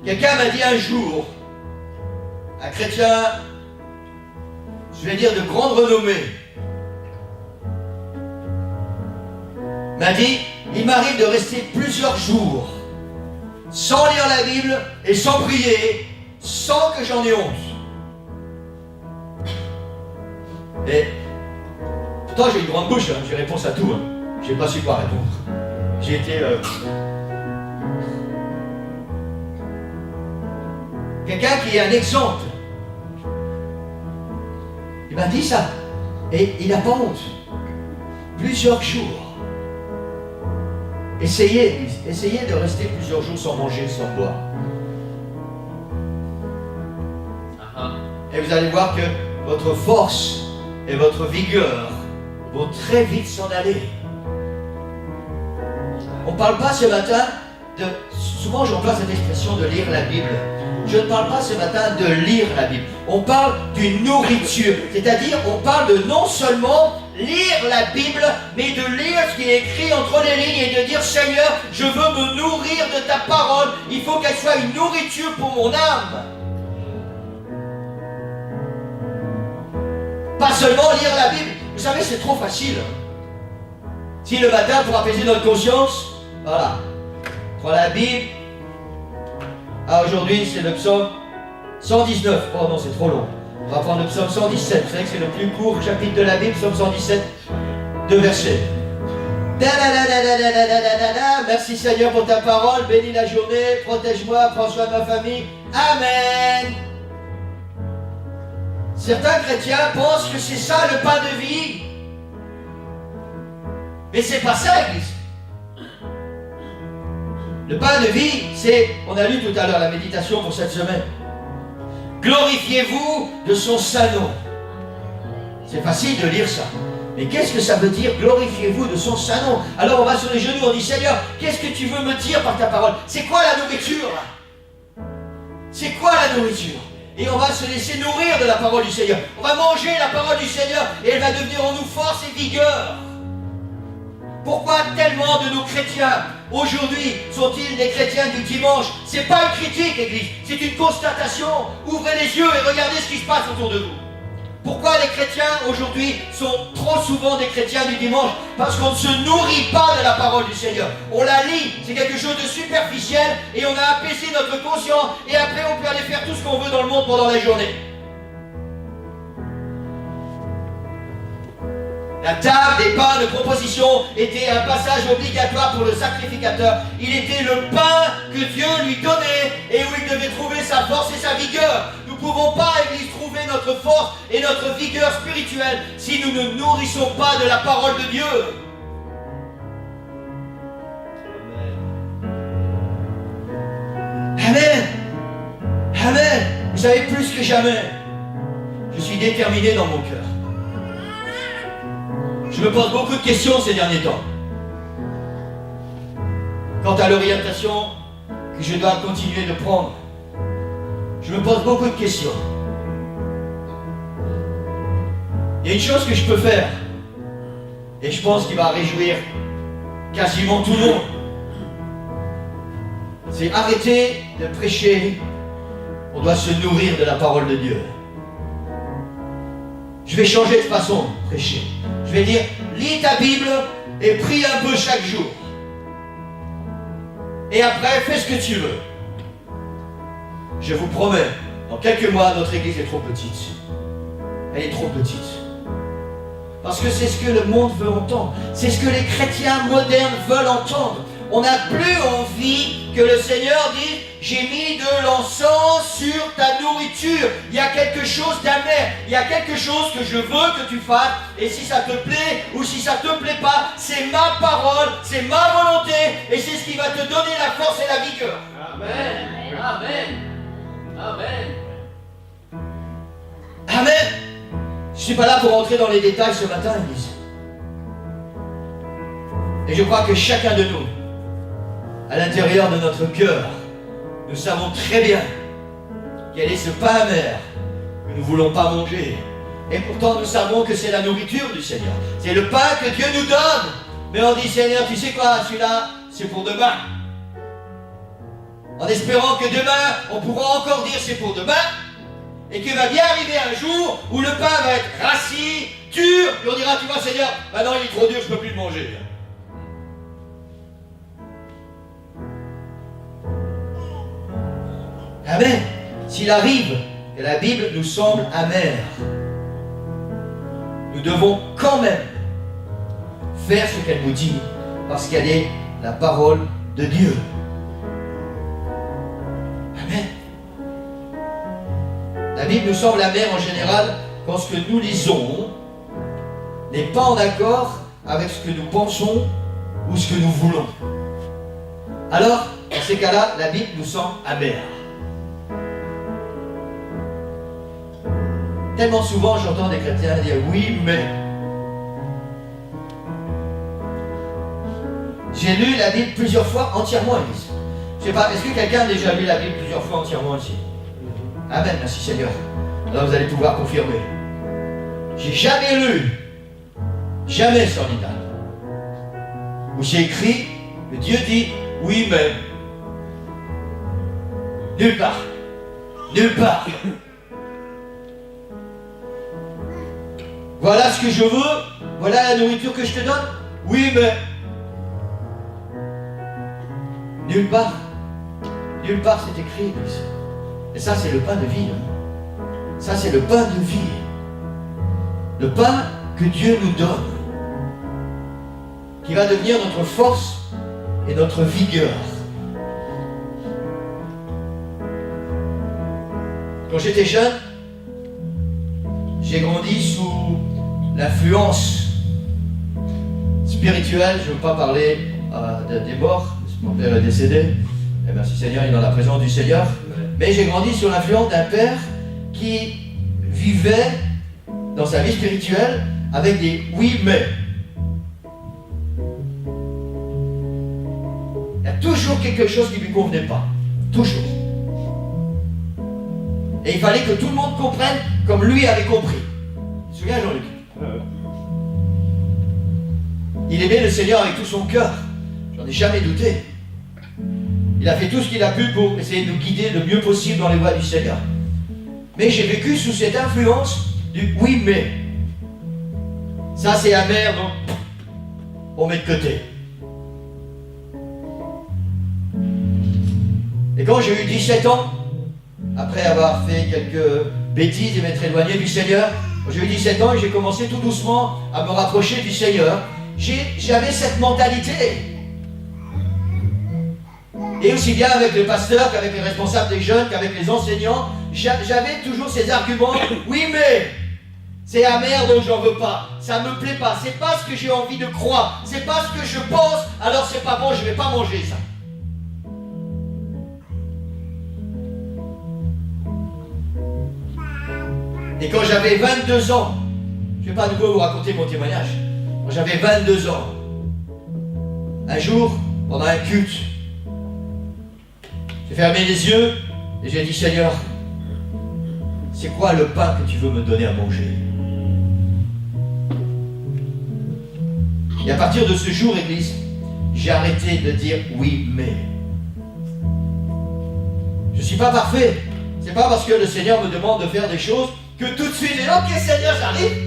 Quelqu'un m'a dit un jour, un chrétien, je vais dire de grande renommée, m'a dit, il m'arrive de rester plusieurs jours sans lire la Bible et sans prier, sans que j'en ai honte. Et pourtant j'ai une grande bouche, hein, j'ai réponse à tout. Hein. J'ai pas su quoi répondre. J'ai été... Quelqu'un qui est un exemple. Il m'a dit ça. Et il n'a pas honte. Plusieurs jours. Essayez de rester plusieurs jours sans manger, sans boire. Et vous allez voir que votre force et votre vigueur vont très vite s'en aller. On ne parle pas ce matin de... Souvent j'emploie cette expression de lire la Bible. Je ne parle pas ce matin de lire la Bible. On parle d'une nourriture. C'est-à-dire, on parle de non seulement lire la Bible, mais de lire ce qui est écrit entre les lignes et de dire, Seigneur, je veux me nourrir de ta parole. Il faut qu'elle soit une nourriture pour mon âme. Pas seulement lire la Bible. Vous savez, c'est trop facile. Si le matin, pour apaiser notre conscience, voilà, prends la Bible. Ah, aujourd'hui, c'est le psaume 119. Oh non, c'est trop long. On va prendre le psaume 117. Vous savez que c'est le plus court chapitre de la Bible, psaume 117, 2 versets. Merci Seigneur pour ta parole. Bénis la journée. Protège-moi. Prends soin de ma famille. Amen. Certains chrétiens pensent que c'est ça le pain de vie. Mais c'est pas ça, Église. Le pain de vie, c'est, on a lu tout à l'heure la méditation pour cette semaine. Glorifiez-vous de son saint nom. C'est facile de lire ça. Mais qu'est-ce que ça veut dire, glorifiez-vous de son saint nom? Alors on va sur les genoux, on dit, Seigneur, qu'est-ce que tu veux me dire par ta parole? C'est quoi la nourriture là? C'est quoi la nourriture? Et on va se laisser nourrir de la parole du Seigneur. On va manger la parole du Seigneur et elle va devenir en nous force et vigueur. Pourquoi tellement de nos chrétiens aujourd'hui sont-ils des chrétiens du dimanche? C'est pas une critique, Église, c'est une constatation. Ouvrez les yeux et regardez ce qui se passe autour de vous. Pourquoi les chrétiens aujourd'hui sont trop souvent des chrétiens du dimanche? Parce qu'on ne se nourrit pas de la parole du Seigneur. On la lit, c'est quelque chose de superficiel et on a apaisé notre conscience et après on peut aller faire tout ce qu'on veut dans le monde pendant la journée. La table des pains de proposition était un passage obligatoire pour le sacrificateur. Il était le pain que Dieu lui donnait et où il devait trouver sa force et sa vigueur. Nous ne pouvons pas, Église, trouver notre force et notre vigueur spirituelle si nous ne nourrissons pas de la parole de Dieu. Amen. Amen. Vous savez, plus que jamais, je suis déterminé dans mon cœur. Je me pose beaucoup de questions ces derniers temps. Quant à l'orientation que je dois continuer de prendre, je me pose beaucoup de questions. Il y a une chose que je peux faire, et je pense qu'il va réjouir quasiment tout le monde. C'est arrêter de prêcher. On doit se nourrir de la parole de Dieu. Je vais changer de façon de prêcher. Je vais dire, lis ta Bible et prie un peu chaque jour. Et après, fais ce que tu veux. Je vous promets, dans quelques mois, notre église est trop petite. Elle est trop petite. Parce que c'est ce que le monde veut entendre. C'est ce que les chrétiens modernes veulent entendre. On n'a plus envie que le Seigneur dise, j'ai mis de l'encens sur ta nourriture. Il y a quelque chose d'amer. Il y a quelque chose que je veux que tu fasses. Et si ça te plaît ou si ça te plaît pas, c'est ma parole, c'est ma volonté. Et c'est ce qui va te donner la force et la vigueur. Amen. Amen. Amen. Amen. Je ne suis pas là pour entrer dans les détails ce matin, Église. Et je crois que chacun de nous, à l'intérieur de notre cœur, nous savons très bien quel est ce pain amer que nous ne voulons pas manger. Et pourtant nous savons que c'est la nourriture du Seigneur. C'est le pain que Dieu nous donne. Mais on dit, Seigneur, tu sais quoi, celui-là, c'est pour demain. En espérant que demain, on pourra encore dire c'est pour demain. Et qu'il va bien arriver un jour où le pain va être rassis, dur. Et on dira, tu vois, Seigneur, maintenant il est trop dur, je ne peux plus le manger. Amen. S'il arrive que la Bible nous semble amère, nous devons quand même faire ce qu'elle nous dit, parce qu'elle est la parole de Dieu. Amen. La Bible nous semble amère en général quand ce que nous lisons n'est pas en accord avec ce que nous pensons ou ce que nous voulons. Alors, dans ces cas-là, la Bible nous semble amère. Tellement souvent j'entends des chrétiens dire oui mais. J'ai lu la Bible plusieurs fois entièrement, Église. Je sais pas, est-ce que quelqu'un a déjà lu la Bible plusieurs fois entièrement ici? Amen, merci Seigneur. Alors vous allez pouvoir confirmer. J'ai jamais lu, jamais sur l'Inal, où j'ai écrit que Dieu dit oui mais. Nulle part. Nulle part. Voilà ce que je veux, voilà la nourriture que je te donne. Oui, mais nulle part c'est écrit, Église. Et ça, c'est le pain de vie. Hein. Ça, c'est le pain de vie. Le pain que Dieu nous donne, qui va devenir notre force et notre vigueur. Quand j'étais jeune, j'ai grandi sous l'influence spirituelle. Je ne veux pas parler des morts, mon père est décédé, et merci Seigneur, il est dans la présence du Seigneur. Mais j'ai grandi sous l'influence d'un père qui vivait dans sa vie spirituelle avec des oui mais. Il y a toujours quelque chose qui ne lui convenait pas. Toujours. Et il fallait que tout le monde comprenne comme lui avait compris. Tu te souviens, Jean-Luc? Il aimait le Seigneur avec tout son cœur. J'en ai jamais douté. Il a fait tout ce qu'il a pu pour essayer de nous guider le mieux possible dans les voies du Seigneur. Mais j'ai vécu sous cette influence du oui mais. Ça c'est amer, donc on met de côté. Et quand j'ai eu 17 ans, après avoir fait quelques bêtises et m'être éloigné du Seigneur, quand j'ai eu 17 ans et j'ai commencé tout doucement à me rapprocher du Seigneur, j'avais cette mentalité. Et aussi bien avec le pasteur qu'avec les responsables des jeunes, qu'avec les enseignants, j'avais toujours ces arguments. Oui, mais c'est amer, donc j'en veux pas. Ça me plaît pas. C'est pas ce que j'ai envie de croire. C'est pas ce que je pense. Alors c'est pas bon, je vais pas manger ça. Et quand j'avais 22 ans, je ne vais pas de nouveau vous raconter mon témoignage. Quand j'avais 22 ans, un jour, pendant un culte, j'ai fermé les yeux et j'ai dit, Seigneur, c'est quoi le pain que tu veux me donner à manger? Et à partir de ce jour, Église, j'ai arrêté de dire oui, mais. Je ne suis pas parfait. C'est pas parce que le Seigneur me demande de faire des choses que tout de suite, ok Seigneur, j'arrive.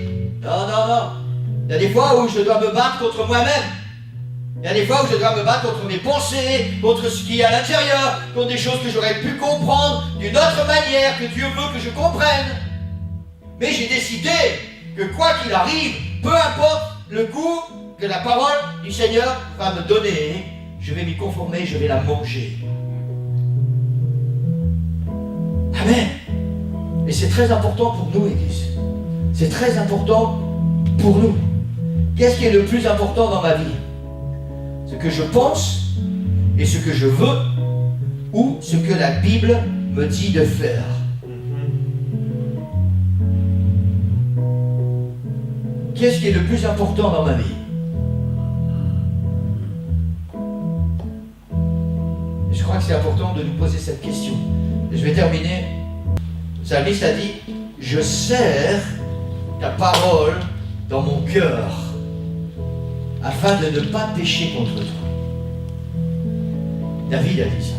Non, non, non. Il y a des fois où je dois me battre contre moi-même. Il y a des fois où je dois me battre contre mes pensées, contre ce qui est à l'intérieur, contre des choses que j'aurais pu comprendre d'une autre manière, que Dieu veut que je comprenne. Mais j'ai décidé que quoi qu'il arrive, peu importe le goût que la parole du Seigneur va me donner, je vais m'y conformer, je vais la manger. Amen. Et c'est très important pour nous, Église. C'est très important pour nous. Qu'est-ce qui est le plus important dans ma vie? Ce que je pense et ce que je veux, ou ce que la Bible me dit de faire? Qu'est-ce qui est le plus important dans ma vie? Et je crois que c'est important de nous poser cette question. Et je vais terminer. Le psalmiste a dit, je serre ta parole dans mon cœur afin de ne pas pécher contre toi. David a dit ça.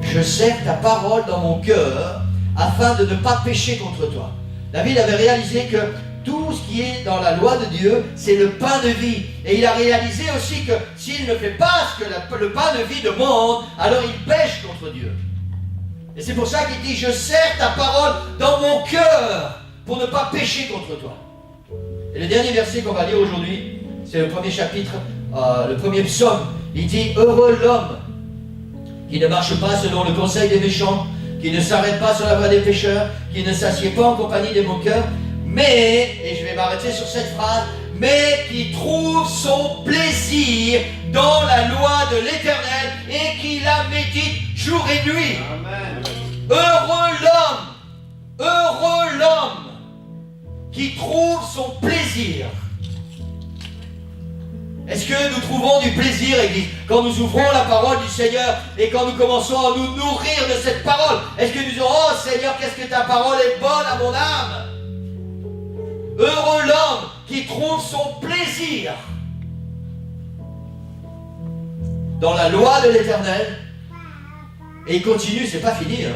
Je serre ta parole dans mon cœur afin de ne pas pécher contre toi. David avait réalisé que tout ce qui est dans la loi de Dieu, c'est le pain de vie. Et il a réalisé aussi que s'il ne fait pas ce que le pain de vie demande, alors il pêche contre Dieu. Et c'est pour ça qu'il dit, je serre ta parole dans mon cœur pour ne pas pécher contre toi. Et le dernier verset qu'on va lire aujourd'hui, c'est le premier chapitre, le premier psaume. Il dit, heureux l'homme qui ne marche pas selon le conseil des méchants, qui ne s'arrête pas sur la voie des pécheurs, qui ne s'assied pas en compagnie des moqueurs, mais, et je vais m'arrêter sur cette phrase, mais qui trouve son plaisir dans la loi de l'Éternel et qui la médite jour et nuit. Amen. Heureux l'homme qui trouve son plaisir. Est-ce que nous trouvons du plaisir, Église, quand nous ouvrons la parole du Seigneur et quand nous commençons à nous nourrir de cette parole? Est-ce que nous disons, oh Seigneur, qu'est-ce que ta parole est bonne à mon âme? Heureux l'homme qui trouve son plaisir dans la loi de l'Éternel. Et il continue, c'est pas fini, hein,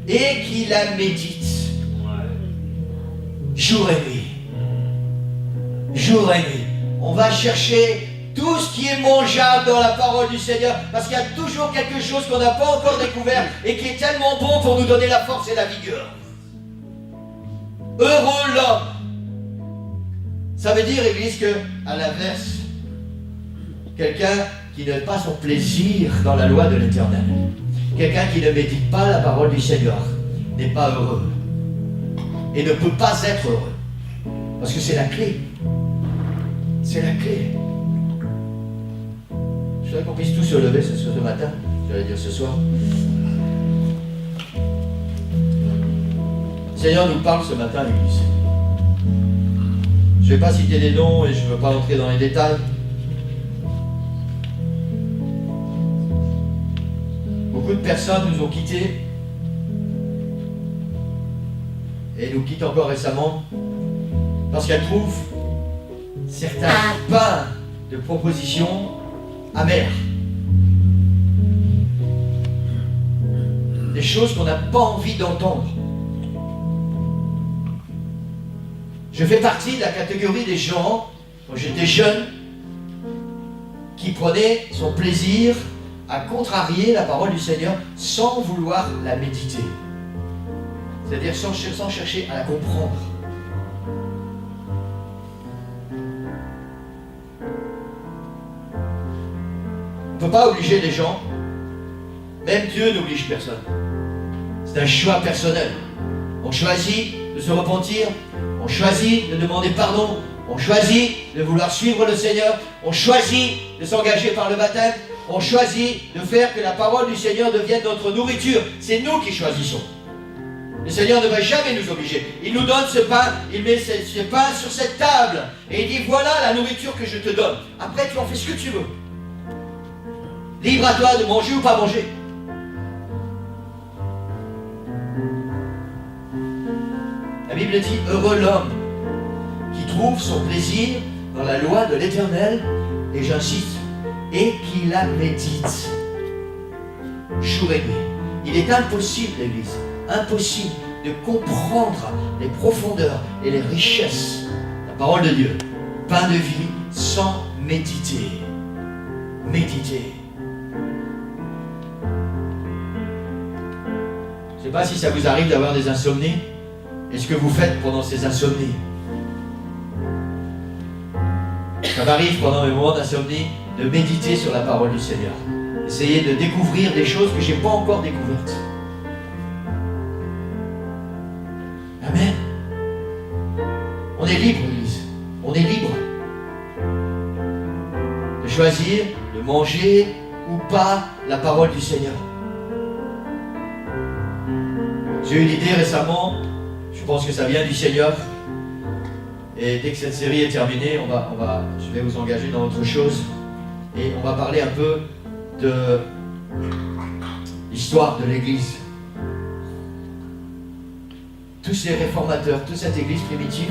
et qui la médite jour et nuit. Jour et nuit. On va chercher tout ce qui est mangeable dans la parole du Seigneur, parce qu'il y a toujours quelque chose qu'on n'a pas encore découvert et qui est tellement bon pour nous donner la force et la vigueur. Heureux l'homme. Ça veut dire, Église, que, à l'inverse, quelqu'un qui n'a pas son plaisir dans la loi de l'Éternel, quelqu'un qui ne médite pas la parole du Seigneur, n'est pas heureux. Et ne peut pas être heureux. Parce que c'est la clé. C'est la clé. Je voudrais qu'on puisse tous se lever ce matin. J'allais dire ce soir. Le Seigneur nous parle ce matin, l'Église. Je ne vais pas citer les noms et je ne veux pas entrer dans les détails. Beaucoup de personnes nous ont quittés et nous quittent encore récemment parce qu'elles trouvent certains pains de propositions amères. Des choses qu'on n'a pas envie d'entendre. Je fais partie de la catégorie des gens, quand j'étais jeune, qui prenaient son plaisir à contrarier la parole du Seigneur sans vouloir la méditer. C'est-à-dire sans chercher à la comprendre. On ne peut pas obliger les gens. Même Dieu n'oblige personne. C'est un choix personnel. On choisit de se repentir. On choisit de demander pardon. On choisit de vouloir suivre le Seigneur. On choisit de s'engager par le baptême. On choisit de faire que la parole du Seigneur devienne notre nourriture. C'est nous qui choisissons. Le Seigneur ne va jamais nous obliger. Il nous donne ce pain, il met ce pain sur cette table. Et il dit, voilà la nourriture que je te donne. Après, tu en fais ce que tu veux. Libre à toi de manger ou pas manger. La Bible dit, heureux l'homme qui trouve son plaisir dans la loi de l'Éternel, et j'insiste, et qui la médite jour et nuit. Il est impossible, l'Église, impossible de comprendre les profondeurs et les richesses de la parole de Dieu, pain de vie, sans méditer. Méditer. Je ne sais pas si ça vous arrive d'avoir des insomnies. Et ce que vous faites pendant ces insomnies. Ça m'arrive pendant mes moments d'insomnie de méditer sur la parole du Seigneur. Essayer de découvrir des choses que je n'ai pas encore découvertes. Amen. On est libre, Église. On est libre de choisir, de manger ou pas la parole du Seigneur. J'ai eu l'idée récemment, je pense que ça vient du Seigneur, et dès que cette série est terminée, je vais vous engager dans autre chose, et on va parler un peu de l'histoire de l'Église. Tous ces réformateurs, toute cette Église primitive,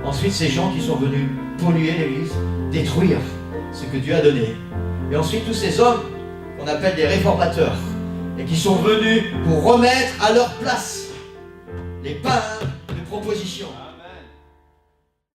ensuite ces gens qui sont venus polluer l'Église, détruire ce que Dieu a donné, et ensuite tous ces hommes qu'on appelle des réformateurs, et qui sont venus pour remettre à leur place les pains de proposition.